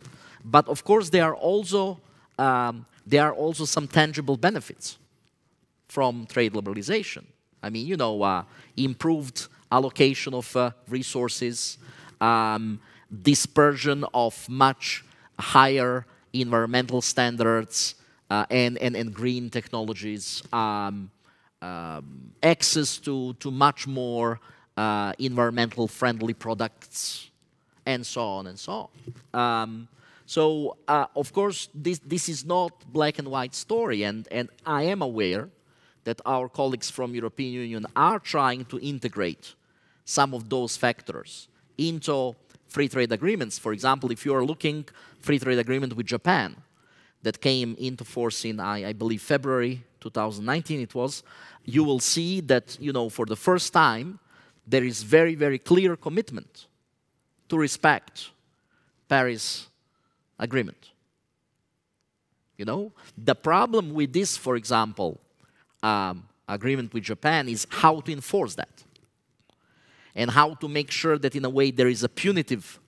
But, of course, there are also some tangible benefits from trade liberalization. I mean, improved allocation of resources, dispersion of much higher environmental standards and green technologies, access to much more environmental friendly products, and so on and so on. Of course, this is not black and white story, and I am aware that our colleagues from European Union are trying to integrate some of those factors into free trade agreements. For example, if you are looking free trade agreement with Japan that came into force in, I believe, February 2019 it was, you will see that, for the first time, there is very, very clear commitment to respect Paris Agreement. The problem with this, for example, agreement with Japan is how to enforce that and how to make sure that in a way there is a punitive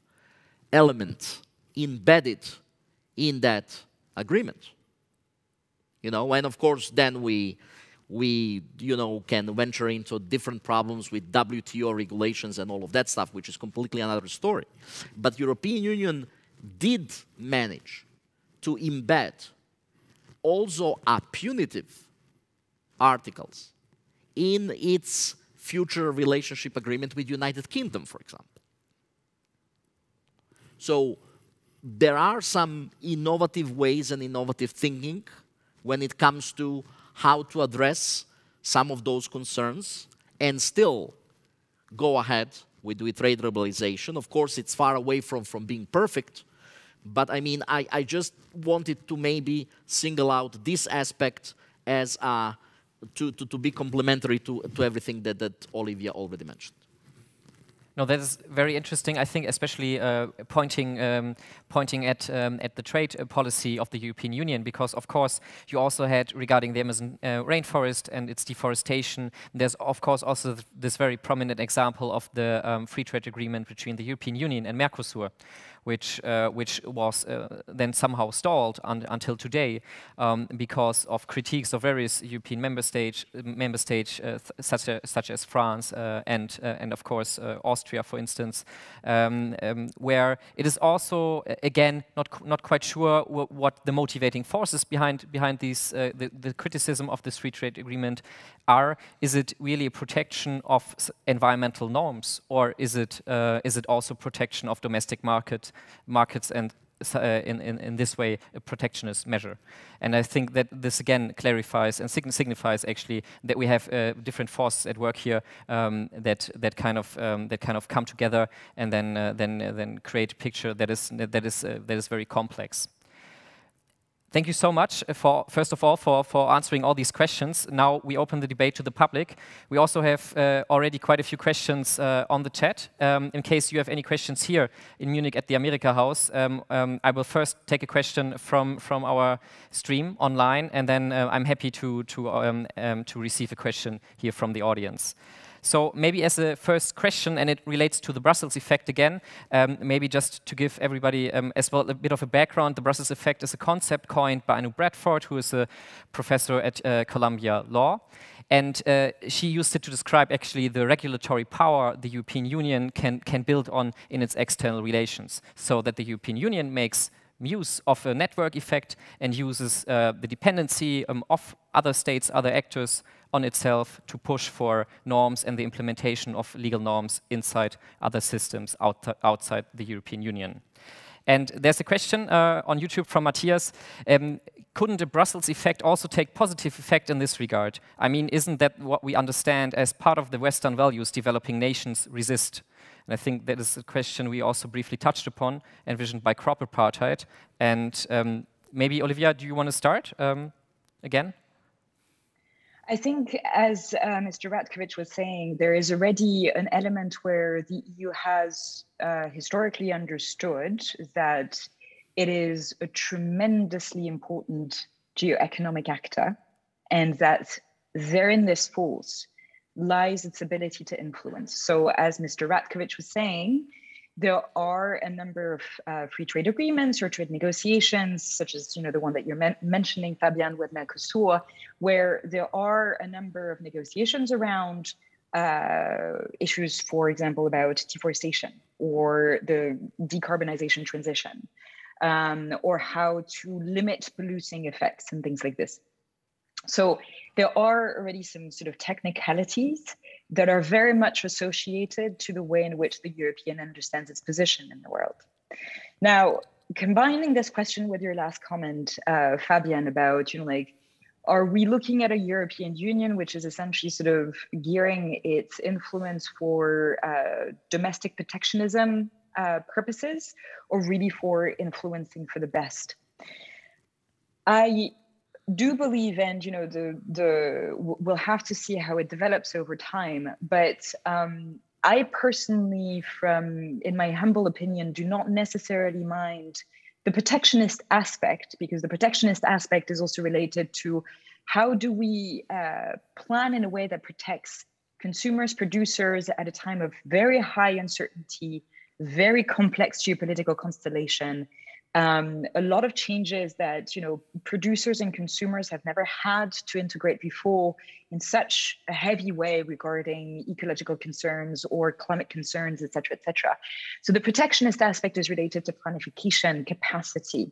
element embedded in that agreement. And of course then we can venture into different problems with WTO regulations and all of that stuff, which is completely another story. But European Union did manage to embed also a punitive articles in its future relationship agreement with United Kingdom, for example. So there are some innovative ways and innovative thinking when it comes to how to address some of those concerns and still go ahead with trade liberalization. Of course, it's far away from being perfect, but I mean, I just wanted to maybe single out this aspect as to be complementary to everything that Olivia already mentioned. No, that is very interesting. I think especially pointing at the trade policy of the European Union, because of course you also had regarding the Amazon rainforest and its deforestation. There's of course also this very prominent example of the free trade agreement between the European Union and Mercosur, which was then somehow stalled until today because of critiques of various European member states, such as France and of course Austria, for instance, where it is also again not quite sure what the motivating forces behind these the criticism of this free trade agreement are. Is it really a protection of environmental norms, or is it also protection of domestic markets and in this way a protectionist measure? And I think that this again clarifies and signifies actually that we have different forces at work here that kind of come together and then create a picture that is very complex. Thank you so much first of all for answering all these questions. Now we open the debate to the public. We also have already quite a few questions on the chat. In case you have any questions here in Munich at the Amerikahaus, I will first take a question from our stream online, and then I'm happy to receive a question here from the audience. So maybe as a first question, and it relates to the Brussels effect again, maybe just to give everybody as well a bit of a background, the Brussels effect is a concept coined by Anu Bradford, who is a professor at Columbia Law. And she used it to describe actually the regulatory power the European Union can build on in its external relations, so that the European Union makes use of a network effect and uses the dependency of other states, other actors on itself to push for norms and the implementation of legal norms inside other systems outside the European Union. And there's a question on YouTube from Matthias. Couldn't the Brussels effect also take positive effect in this regard? I mean, isn't that what we understand as part of the Western values developing nations resist? And I think that is a question we also briefly touched upon, envisioned by crop apartheid. And maybe, Olivia, do you want to start again? I think, as Mr. Ratkovich was saying, there is already an element where the EU has historically understood that it is a tremendously important geoeconomic actor, and that therein this falls lies its ability to influence. So as Mr. Ratkovich was saying, there are a number of free trade agreements or trade negotiations, such as the one that you're mentioning, Fabian, with Mercosur, where there are a number of negotiations around issues, for example, about deforestation or the decarbonization transition, or how to limit polluting effects and things like this. So there are already some sort of technicalities that are very much associated to the way in which the European understands its position in the world. Now, combining this question with your last comment, Fabian, about, are we looking at a European Union which is essentially sort of gearing its influence for domestic protectionism purposes, or really for influencing for the best? I do believe, and we'll have to see how it develops over time, but I personally, in my humble opinion, do not necessarily mind the protectionist aspect, because the protectionist aspect is also related to how do we plan in a way that protects consumers, producers at a time of very high uncertainty, very complex geopolitical constellation, a lot of changes that producers and consumers have never had to integrate before in such a heavy way regarding ecological concerns or climate concerns, et cetera, et cetera. So the protectionist aspect is related to planification capacity.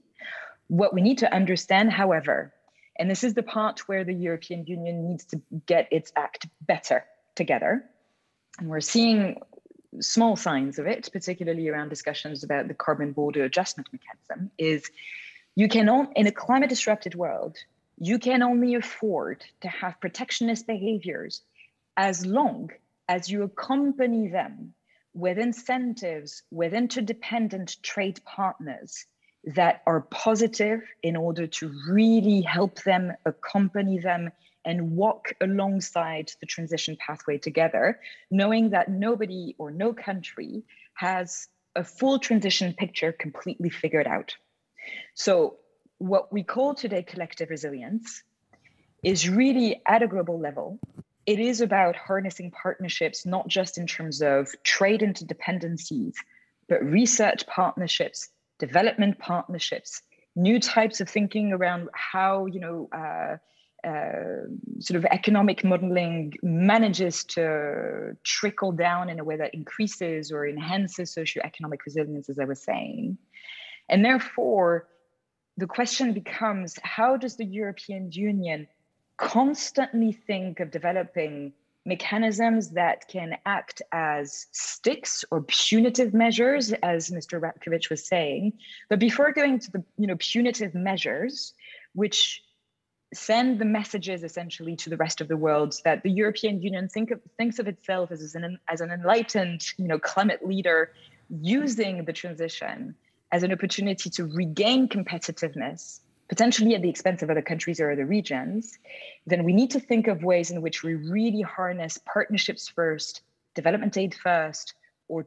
What we need to understand, however, and this is the part where the European Union needs to get its act better together, and we're seeing small signs of it, particularly around discussions about the carbon border adjustment mechanism, is you cannot, in a climate disrupted world, you can only afford to have protectionist behaviors as long as you accompany them with incentives, with interdependent trade partners that are positive in order to really help them, accompany them, and walk alongside the transition pathway together, knowing that nobody or no country has a full transition picture completely figured out. So what we call today collective resilience is really at a global level. It is about harnessing partnerships, not just in terms of trade interdependencies, but research partnerships, development partnerships, new types of thinking around how, sort of economic modeling manages to trickle down in a way that increases or enhances socioeconomic resilience, as I was saying. And therefore, the question becomes, how does the European Union constantly think of developing mechanisms that can act as sticks or punitive measures, as Mr. Ratkovich was saying? But before going to the punitive measures, which send the messages essentially to the rest of the world that the European Union thinks of itself as an enlightened climate leader, using the transition as an opportunity to regain competitiveness, potentially at the expense of other countries or other regions, then we need to think of ways in which we really harness partnerships first, development aid first, or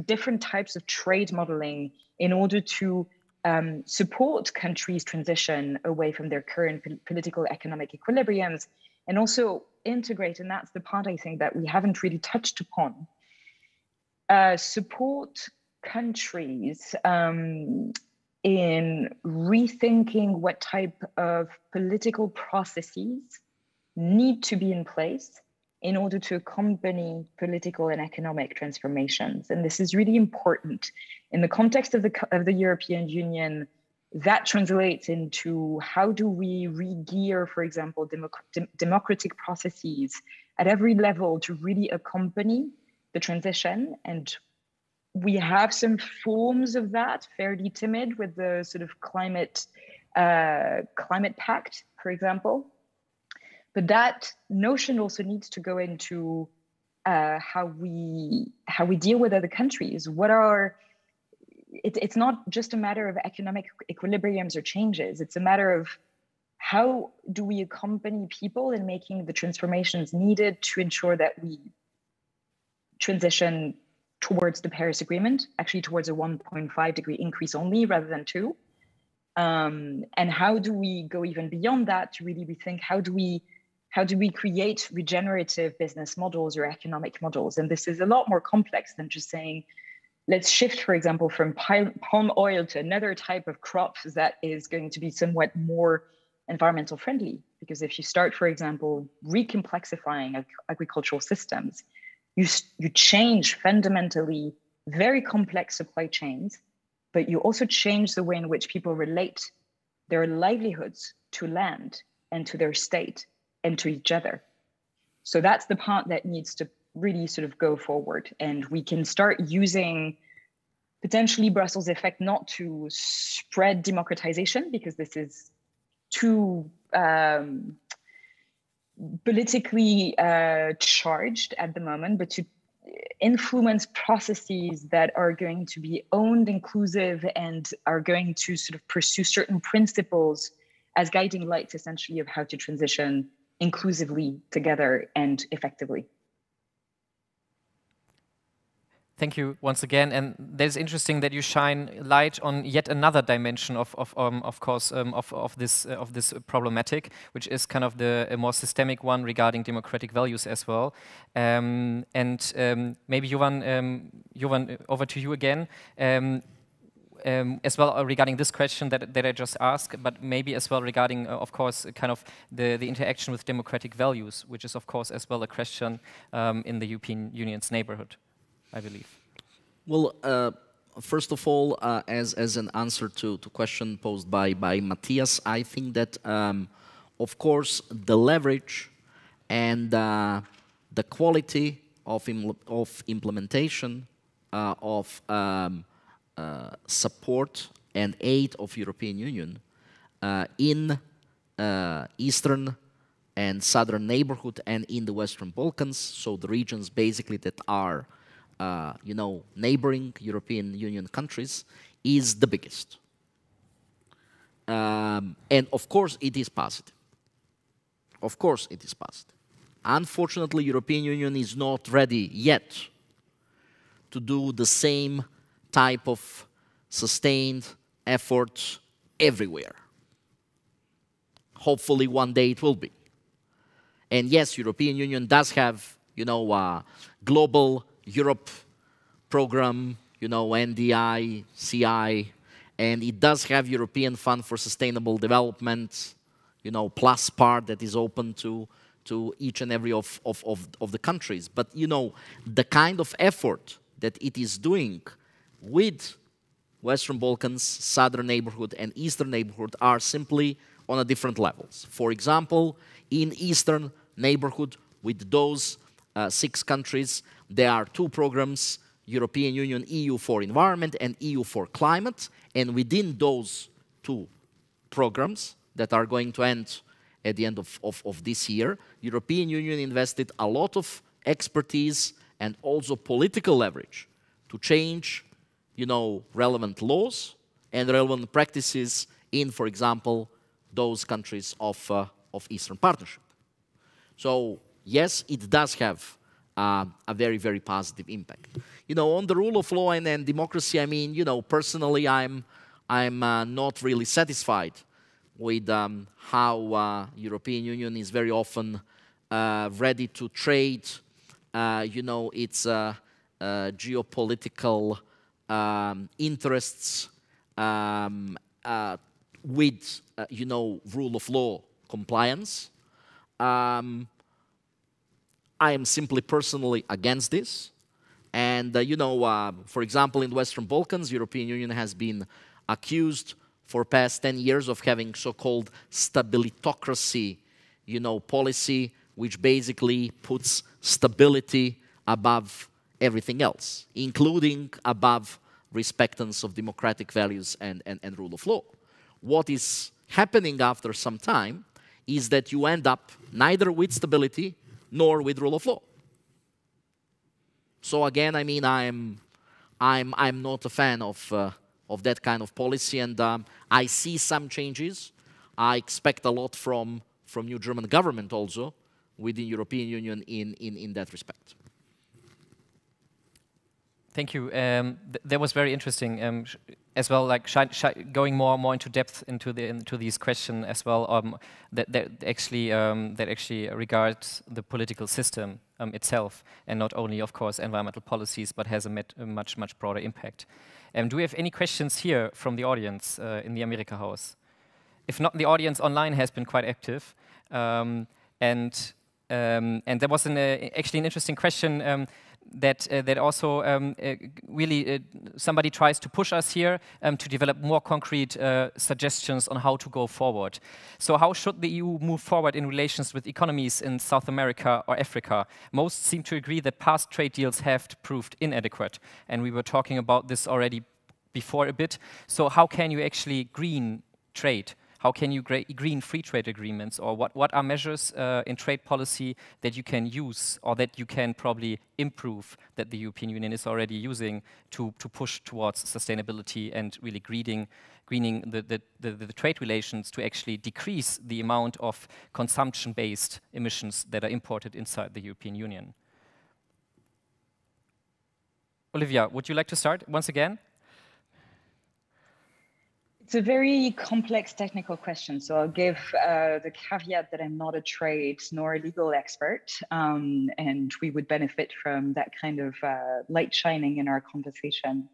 different types of trade modeling in order to support countries' transition away from their current political economic equilibriums, and also integrate, and that's the part I think that we haven't really touched upon, support countries in rethinking what type of political processes need to be in place in order to accompany political and economic transformations. And this is really important. In the context of the European Union, that translates into how do we re-gear, for example, democratic processes at every level to really accompany the transition. And we have some forms of that, fairly timid, with the sort of climate pact, for example. But that notion also needs to go into how we deal with other countries. It's not just a matter of economic equilibriums or changes. It's a matter of how do we accompany people in making the transformations needed to ensure that we transition towards the Paris Agreement, actually towards a 1.5 degree increase only rather than 2. And how do we go even beyond that to really rethink how do we create regenerative business models or economic models? And this is a lot more complex than just saying, let's shift, for example, from palm oil to another type of crop that is going to be somewhat more environmental friendly. Because if you start, for example, recomplexifying agricultural systems, you change fundamentally very complex supply chains, but you also change the way in which people relate their livelihoods to land and to their state and to each other. So that's the part that needs to really sort of go forward. And we can start using potentially Brussels effect not to spread democratization, because this is too politically charged at the moment, but to influence processes that are going to be owned, inclusive, and are going to sort of pursue certain principles as guiding lights, essentially, of how to transition inclusively together and effectively. Thank you once again, and it's interesting that you shine light on yet another dimension of this problematic, which is kind of a more systemic one regarding democratic values as well. Maybe Jovan, over to you again. As well regarding this question that I just asked, but maybe as well regarding, of course, kind of the interaction with democratic values, which is, of course, as well a question in the European Union's neighborhood, I believe. Well, first of all, as an answer to question posed by Matthias, I think that, of course, the leverage and the quality of implementation of support and aid of European Union in Eastern and Southern neighborhood and in the Western Balkans, so the regions basically that are neighboring European Union countries, is the biggest. And of course it is positive. Of course it is positive. Unfortunately, European Union is not ready yet to do the same type of sustained efforts everywhere. Hopefully one day it will be. And yes, European Union does have, a global Europe program you know, NDI, CI, and it does have European Fund for Sustainable Development, you know, plus part that is open to each and every of the countries. But, you know, the kind of effort that it is doing with Western Balkans, Southern neighborhood, and Eastern neighborhood are simply on a different levels. For example, in Eastern neighborhood, with those 6 countries, there are 2 programs, European Union EU for Environment and EU for Climate, and within those 2 programs that are going to end at the end of this year, European Union invested a lot of expertise and also political leverage to change, you know, relevant laws and relevant practices in, for example, those countries of Eastern Partnership. So yes, it does have a very, very positive impact. You know, on the rule of law and democracy, I mean, you know, personally, I'm not really satisfied with how European Union is very often ready to trade, you know, its geopolitical interests with, you know, rule of law compliance. I am simply personally against this. And, you know, for example, in the Western Balkans, European Union has been accused for past 10 years of having so-called stabilitocracy, you know, policy, which basically puts stability above everything else, including above respectance of democratic values and rule of law. What is happening after some time is that you end up neither with stability nor with rule of law. So again, I mean, I'm not a fan of that kind of policy, and I see some changes. I expect a lot from new German government also within European Union in that respect. Thank you. That was very interesting as well. Like going more into depth into these questions as well. That actually regards the political system itself, and not only, of course, environmental policies, but has a much broader impact. Do we have any questions here from the audience in the Amerikahaus? If not, the audience online has been quite active, and there was actually an interesting question. That also really somebody tries to push us here to develop more concrete suggestions on how to go forward. So how should the EU move forward in relations with economies in South America or Africa? Most seem to agree that past trade deals have proved inadequate, and we were talking about this already before a bit. So how can you actually green trade? How can you green free trade agreements, or what are measures in trade policy that you can use, or that you can probably improve, that the European Union is already using to push towards sustainability and really greening the trade relations to actually decrease the amount of consumption-based emissions that are imported inside the European Union? Olivia, would you like to start once again? It's a very complex technical question, so I'll give the caveat that I'm not a trade nor a legal expert, and we would benefit from that kind of light shining in our conversation.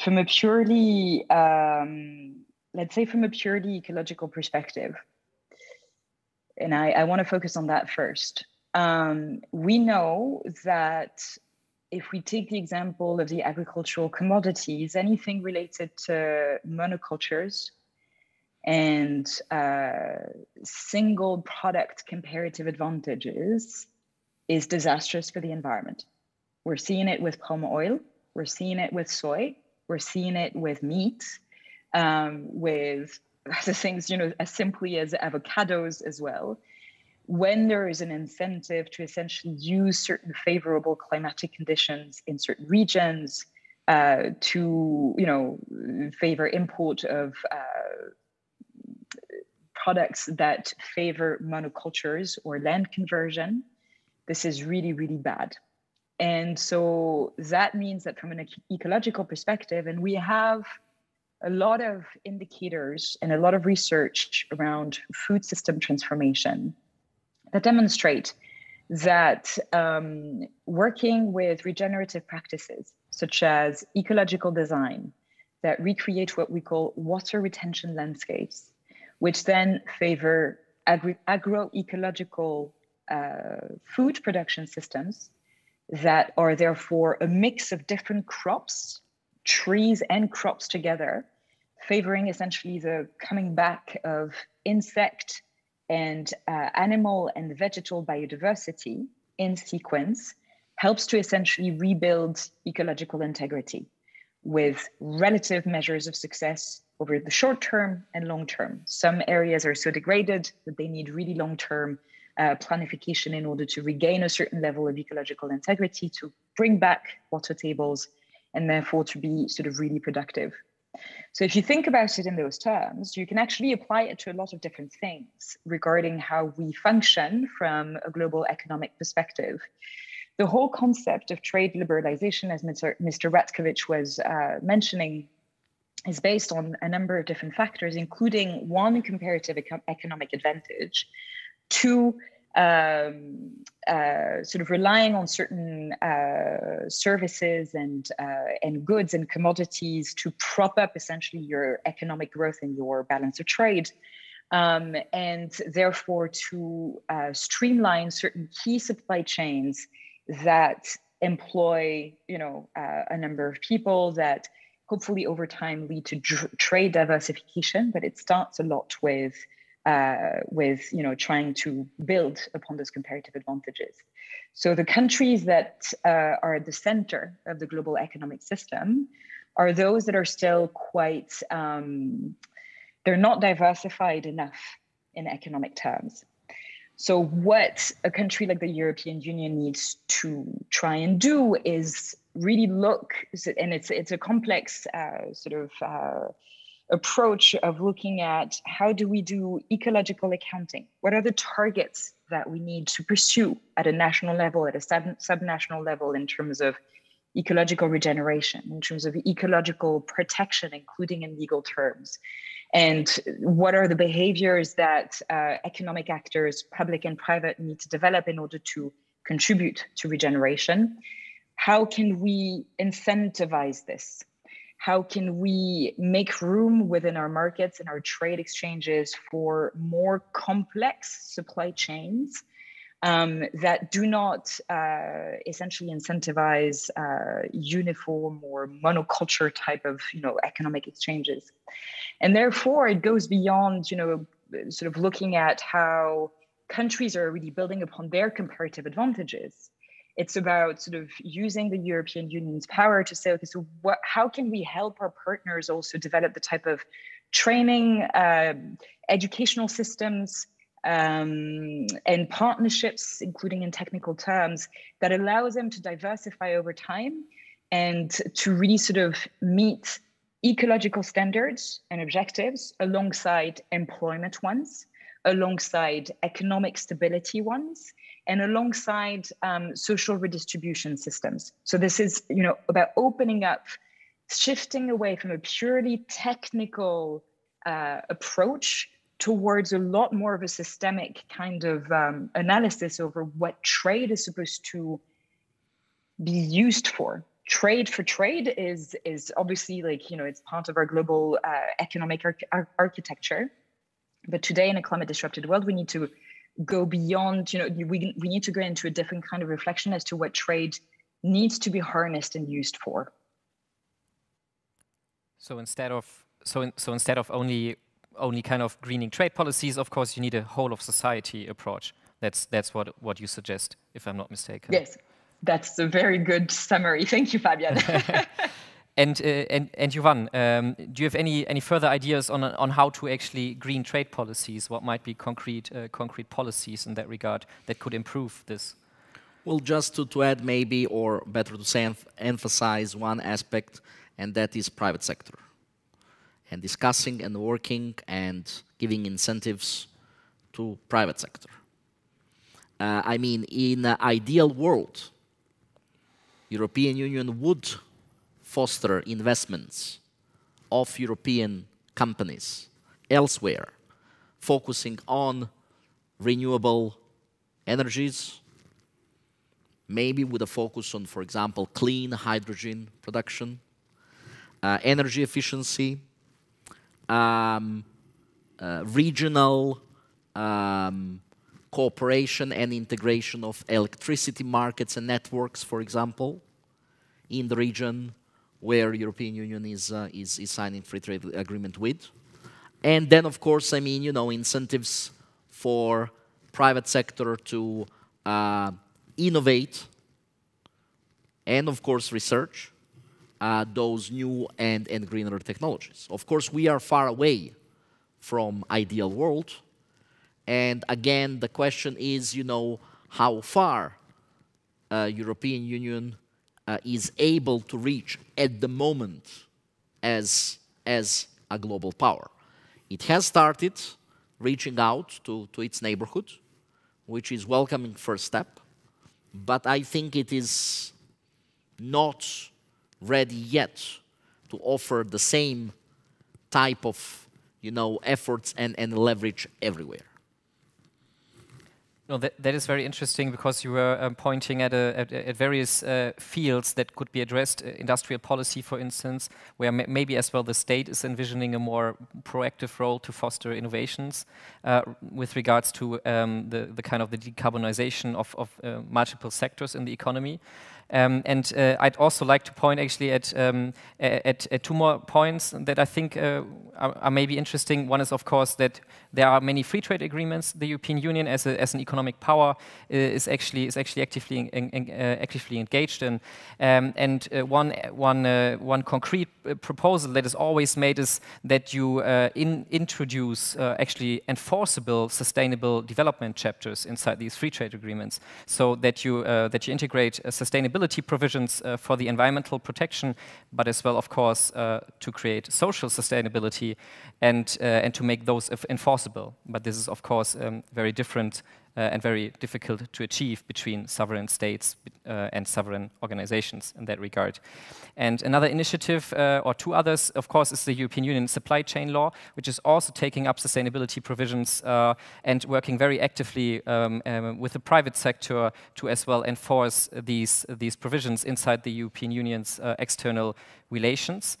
From a purely, let's say from a purely ecological perspective, and I want to focus on that first. We know that if we take the example of the agricultural commodities, anything related to monocultures and single product comparative advantages is disastrous for the environment. We're seeing it with palm oil, we're seeing it with soy, we're seeing it with meat, with the things, you know, as simply as avocados as well. When there is an incentive to essentially use certain favorable climatic conditions in certain regions to, you know, favor import of products that favor monocultures or land conversion, this is really, really bad. And so that means that from an ecological perspective, and we have a lot of indicators and a lot of research around food system transformation that demonstrate that working with regenerative practices, such as ecological design, that recreate what we call water retention landscapes, which then favor agroecological food production systems that are therefore a mix of different crops, trees and crops together, favoring essentially the coming back of insect and animal and vegetal biodiversity in sequence, helps to essentially rebuild ecological integrity with relative measures of success over the short term and long term. Some areas are so degraded that they need really long-term planification in order to regain a certain level of ecological integrity, to bring back water tables, and therefore to be sort of really productive. So if you think about it in those terms, you can actually apply it to a lot of different things regarding how we function from a global economic perspective. The whole concept of trade liberalization, as Mr. Ratkovich was mentioning, is based on a number of different factors, including one, comparative economic advantage, two, sort of relying on certain services and goods and commodities to prop up essentially your economic growth and your balance of trade, and therefore to streamline certain key supply chains that employ, a number of people, that hopefully over time lead to trade diversification. But it starts a lot with trying to build upon those comparative advantages. So the countries that are at the center of the global economic system are those that are still quite, they're not diversified enough in economic terms. So what a country like the European Union needs to try and do is really look, and it's a complex approach of looking at how do we do ecological accounting? What are the targets that we need to pursue at a national level, at a subnational level, in terms of ecological regeneration, in terms of ecological protection, including in legal terms? And what are the behaviors that economic actors, public and private, need to develop in order to contribute to regeneration? How can we incentivize this? How can we make room within our markets and our trade exchanges for more complex supply chains that do not essentially incentivize uniform or monoculture type of economic exchanges? And therefore, it goes beyond sort of looking at how countries are really building upon their comparative advantages. It's about sort of using the European Union's power to say, okay, so how can we help our partners also develop the type of training, educational systems, and partnerships, including in technical terms, that allows them to diversify over time and to really sort of meet ecological standards and objectives alongside employment ones, alongside economic stability ones, and alongside social redistribution systems. So this is, about opening up, shifting away from a purely technical approach towards a lot more of a systemic kind of analysis over what trade is supposed to be used for. Trade for trade is obviously it's part of our global economic architecture. But today in a climate disrupted world, we need to go beyond, we need to go into a different kind of reflection as to what trade needs to be harnessed and used for. So instead of only kind of greening trade policies, of course, you need a whole of society approach. That's what you suggest, if I'm not mistaken. Yes, that's a very good summary. Thank you, Fabian. And Jovan, do you have any further ideas on how to actually green trade policies? What might be concrete policies in that regard that could improve this? Well, just to add maybe, or better to say, emphasize one aspect, and that is private sector. And discussing and working and giving incentives to private sector. I mean, in an ideal world, European Union would foster investments of European companies elsewhere, focusing on renewable energies, maybe with a focus on, for example, clean hydrogen production, energy efficiency, regional cooperation and integration of electricity markets and networks, for example, in the region where European Union is signing free trade agreement with. And then, of course, I mean, you know, incentives for private sector to innovate and, of course, research those new and greener technologies. Of course, we are far away from ideal world. And again, the question is, you know, how far European Union is able to reach at the moment as a global power. It has started reaching out to its neighborhood, which is welcoming first step, but I think it is not ready yet to offer the same type of, you know, efforts and leverage everywhere. No, that is very interesting, because you were pointing at various fields that could be addressed. Industrial policy, for instance, where maybe as well the state is envisioning a more proactive role to foster innovations with regards to the kind of the decarbonization of multiple sectors in the economy. And I'd also like to point actually at two more points that I think are maybe interesting. One is, of course, that there are many free trade agreements. The European Union, as an economic power, is actually actively engaged in. And one concrete proposal that is always made is that you introduce actually enforceable sustainable development chapters inside these free trade agreements, so that you integrate sustainability provisions for the environmental protection, but as well, of course, to create social sustainability and to make those enforceable. But this is, of course, very different and very difficult to achieve between sovereign states and sovereign organizations in that regard. And another initiative, or two others, of course, is the European Union supply chain law, which is also taking up sustainability provisions and working very actively with the private sector to as well enforce these provisions inside the European Union's external relations.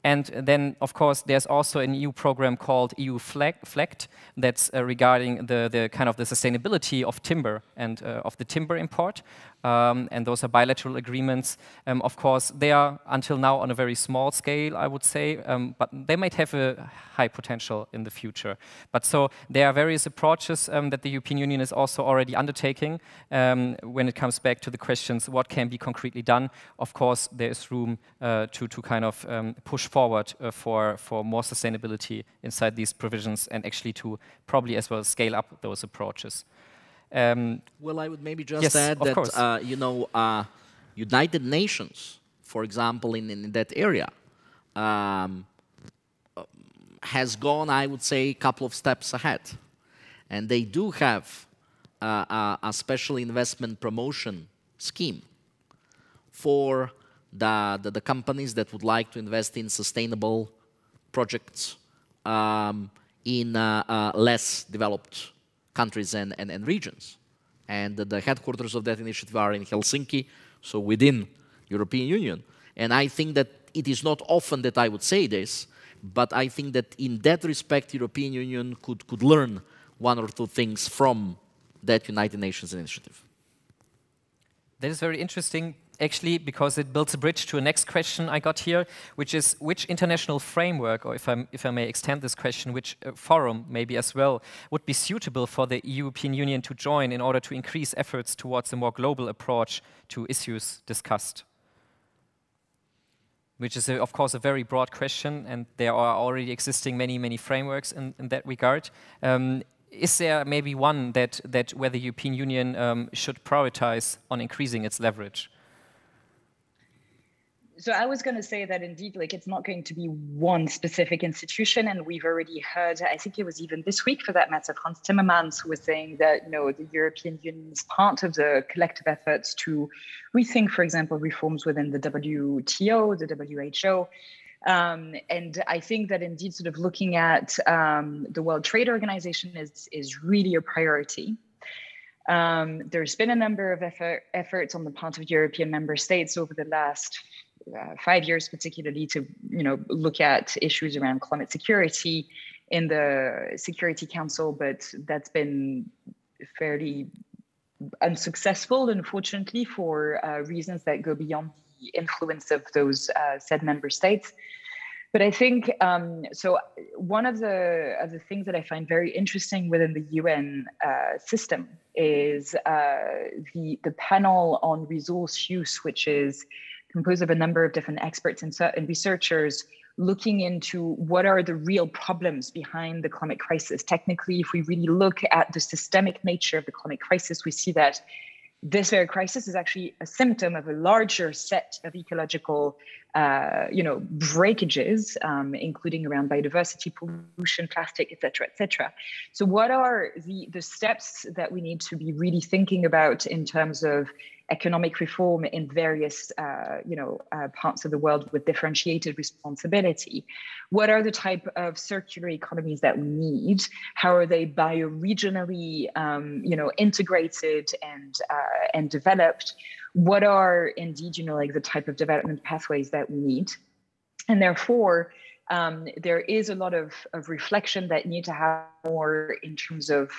And then, of course, there's also an EU program called EU-FLEGT that's regarding the kind of the sustainability of timber and of the timber import. And those are bilateral agreements. Of course, they are until now on a very small scale, I would say, but they might have a high potential in the future. But so there are various approaches that the European Union is also already undertaking when it comes back to the questions, what can be concretely done? Of course, there is room to kind of push forward for more sustainability inside these provisions, and actually to probably as well scale up those approaches. Well, I would maybe just add that, you know, United Nations, for example, in that area, has gone, I would say, a couple of steps ahead. And they do have a special investment promotion scheme for the companies that would like to invest in sustainable projects in less developed countries and regions. And the headquarters of that initiative are in Helsinki, so within European Union. And I think that it is not often that I would say this, but I think that in that respect, European Union could learn one or two things from that United Nations initiative. That is very interesting, actually, because it builds a bridge to a next question I got here, which is which international framework, or if I may extend this question, which forum maybe as well would be suitable for the European Union to join in order to increase efforts towards a more global approach to issues discussed? Which is, of course, a very broad question, and there are already existing many frameworks in that regard. Is there maybe one that where the European Union should prioritize on increasing its leverage? So I was going to say that indeed, like, it's not going to be one specific institution, and we've already heard, I think it was even this week for that matter, Frans Timmermans, who was saying that, you know, the European Union is part of the collective efforts to rethink, for example, reforms within the WTO, the WHO. And I think that indeed sort of looking at the World Trade Organization is really a priority. There's been a number of efforts on the part of European member states over the last 5 years, particularly to look at issues around climate security in the Security Council, but that's been fairly unsuccessful, unfortunately, for reasons that go beyond the influence of those said member states. But I think, so one of the things that I find very interesting within the UN system is the panel on resource use, which is composed of a number of different experts and researchers looking into what are the real problems behind the climate crisis. Technically, if we really look at the systemic nature of the climate crisis, we see that this very crisis is actually a symptom of a larger set of ecological, breakages, including around biodiversity, pollution, plastic, et cetera. So what are the steps that we need to be really thinking about in terms of economic reform in various, parts of the world with differentiated responsibility? What are the type of circular economies that we need? How are they bioregionally, integrated and developed? What are indeed, the type of development pathways that we need? And therefore, there is a lot of reflection that need to have more in terms of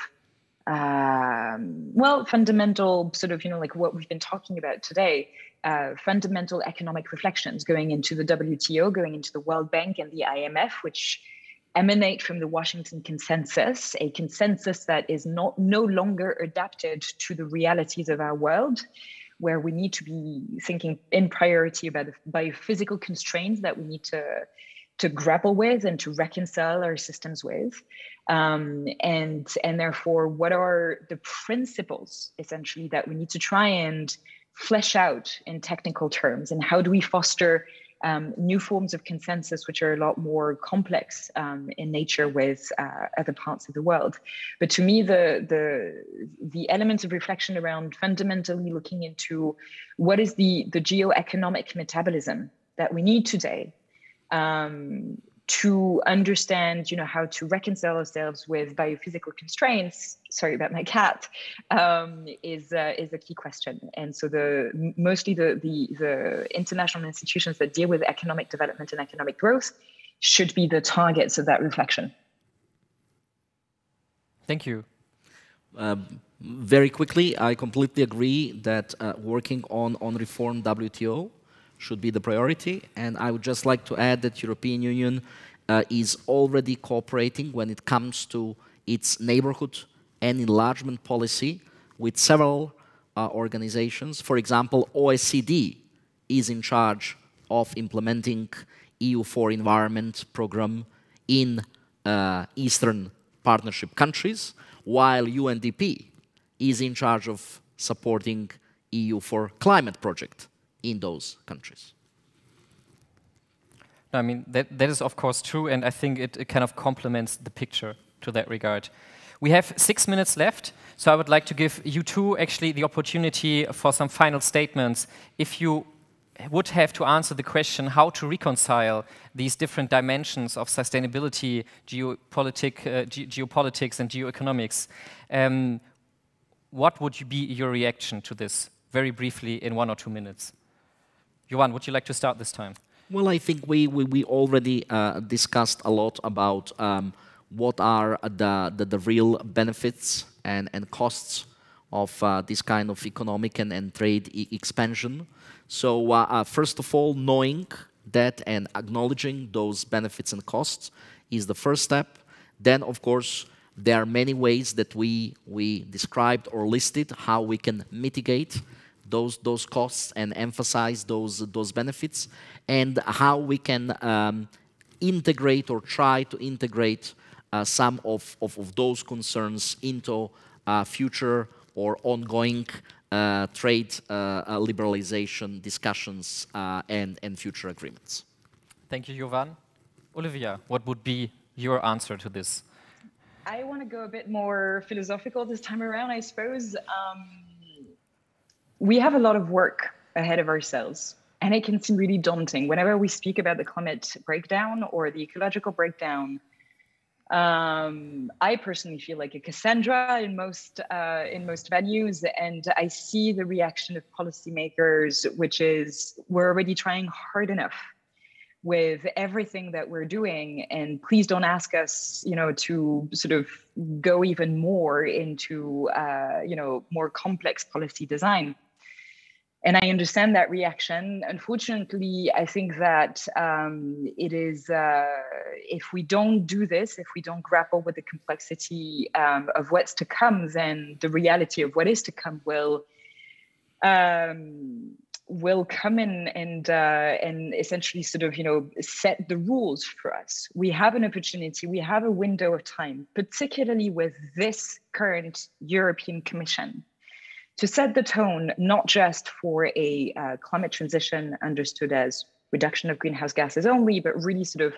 fundamental sort of, what we've been talking about today, fundamental economic reflections going into the WTO, going into the World Bank and the IMF, which emanate from the Washington Consensus, a consensus that is no longer adapted to the realities of our world, where we need to be thinking in priority about the biophysical constraints that we need to grapple with and to reconcile our systems with. And therefore, what are the principles, essentially, that we need to try and flesh out in technical terms? And how do we foster new forms of consensus, which are a lot more complex in nature with other parts of the world? But to me, the elements of reflection around fundamentally looking into what is the geoeconomic metabolism that we need today, to understand, how to reconcile ourselves with biophysical constraints. Sorry about my cat. Is a key question. And so mostly the international institutions that deal with economic development and economic growth should be the targets of that reflection. Thank you. Very quickly, I completely agree that working on reform WTO should be the priority. And I would just like to add that European Union is already cooperating when it comes to its neighborhood and enlargement policy with several organizations. For example, OECD is in charge of implementing EU for Environment program in Eastern Partnership countries, while UNDP is in charge of supporting EU for Climate project in those countries. I mean, that is of course true, and I think it kind of complements the picture to that regard. We have 6 minutes left, so I would like to give you two actually the opportunity for some final statements. If you would have to answer the question how to reconcile these different dimensions of sustainability, geopolitics and geoeconomics, what would be your reaction to this, very briefly in 1 or 2 minutes? Johan, would you like to start this time? Well, I think we already discussed a lot about what are the real benefits and costs of this kind of economic and trade expansion. So first of all, knowing that and acknowledging those benefits and costs is the first step. Then, of course, there are many ways that we described or listed how we can mitigate those costs and emphasize those benefits, and how we can integrate or try to integrate some of those concerns into future or ongoing trade liberalization discussions and future agreements. Thank you, Johan. Olivia, what would be your answer to this? I want to go a bit more philosophical this time around, I suppose. We have a lot of work ahead of ourselves, and it can seem really daunting. Whenever we speak about the climate breakdown or the ecological breakdown, I personally feel like a Cassandra in most venues, and I see the reaction of policymakers, which is we're already trying hard enough with everything that we're doing, and please don't ask us, to sort of go even more into, more complex policy design. And I understand that reaction. Unfortunately, I think that it is, if we don't do this, if we don't grapple with the complexity of what's to come, then the reality of what is to come will come in and essentially sort of, set the rules for us. We have an opportunity, we have a window of time, particularly with this current European Commission, to set the tone, not just for a climate transition understood as reduction of greenhouse gases only, but really sort of,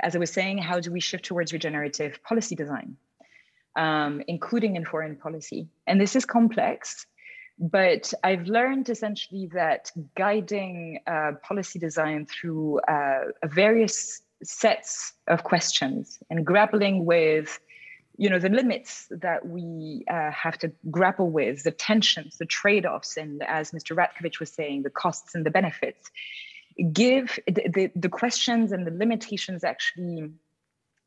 as I was saying, how do we shift towards regenerative policy design, including in foreign policy? And this is complex, but I've learned essentially that guiding policy design through various sets of questions and grappling with the limits that we have to grapple with, the tensions, the trade-offs, and as Mr. Ratkovich was saying, the costs and the benefits, give the questions and the limitations actually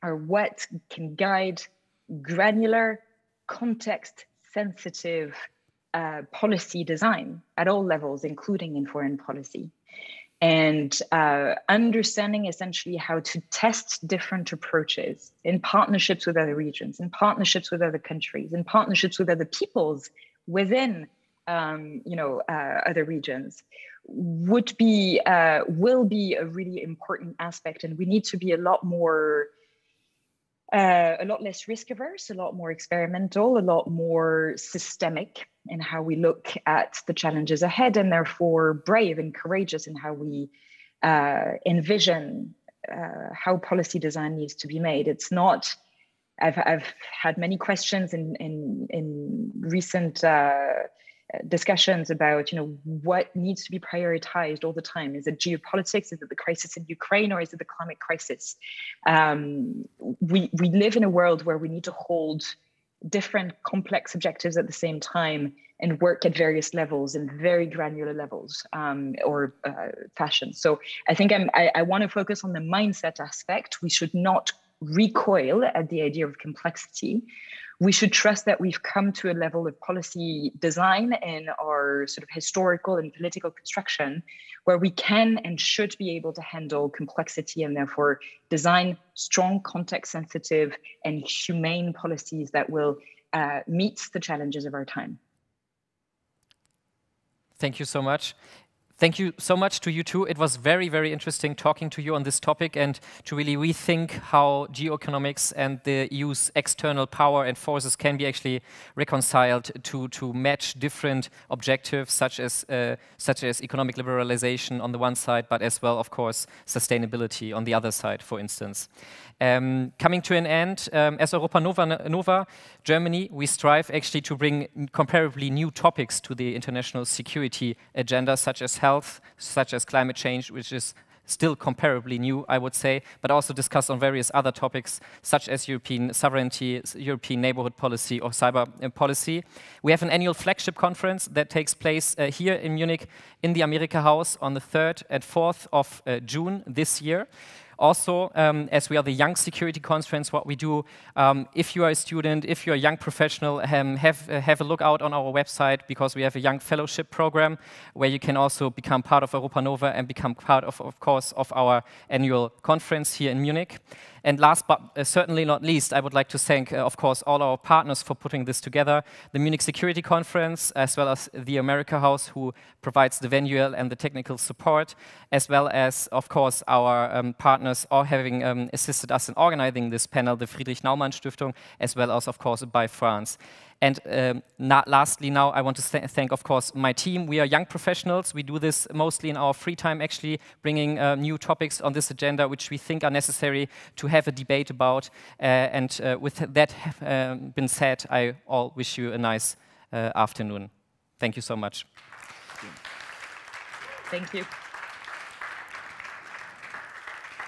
are what can guide granular, context-sensitive policy design at all levels, including in foreign policy. And understanding essentially how to test different approaches in partnerships with other regions, in partnerships with other countries, in partnerships with other peoples within, other regions will be a really important aspect. And we need to be a lot less risk averse, a lot more experimental, a lot more systemic in how we look at the challenges ahead, and therefore brave and courageous in how we envision how policy design needs to be made. It's not, I've had many questions in recent discussions about, what needs to be prioritized all the time. Is it geopolitics? Is it the crisis in Ukraine, or is it the climate crisis? We live in a world where we need to hold different complex objectives at the same time and work at various levels and very granular levels or fashion. So I think I want to focus on the mindset aspect. We should not recoil at the idea of complexity. We should trust that we've come to a level of policy design in our sort of historical and political construction where we can and should be able to handle complexity and therefore design strong, context-sensitive and humane policies that will meet the challenges of our time. Thank you so much. Thank you so much to you too. It was very, very interesting talking to you on this topic and to really rethink how geoeconomics and the EU's external power and forces can be actually reconciled to match different objectives such as economic liberalization on the one side, but as well, of course, sustainability on the other side, for instance. Coming to an end, as EuropaNova Germany, we strive actually to bring comparably new topics to the international security agenda, such as health, such as climate change, which is still comparably new, I would say, but also discuss on various other topics, such as European sovereignty, European neighborhood policy, or cyber policy. We have an annual flagship conference that takes place here in Munich in the Amerikahaus on the 3rd and 4th of June this year. Also, as we are the Young Security Conference, what we do, if you are a student, if you're a young professional, have a look out on our website, because we have a young fellowship program where you can also become part of EuropaNova and become part of course, of our annual conference here in Munich. And last but certainly not least, I would like to thank, of course, all our partners for putting this together, the Munich Security Conference, as well as the Amerikahaus, who provides the venue and the technical support, as well as, of course, our partners all having assisted us in organizing this panel, the Friedrich-Naumann-Stiftung, as well as, of course, by France. And lastly now, I want to thank, of course, my team. We are young professionals. We do this mostly in our free time, actually, bringing new topics on this agenda, which we think are necessary to have a debate about. With that been said, I all wish you a nice afternoon. Thank you so much. Thank you.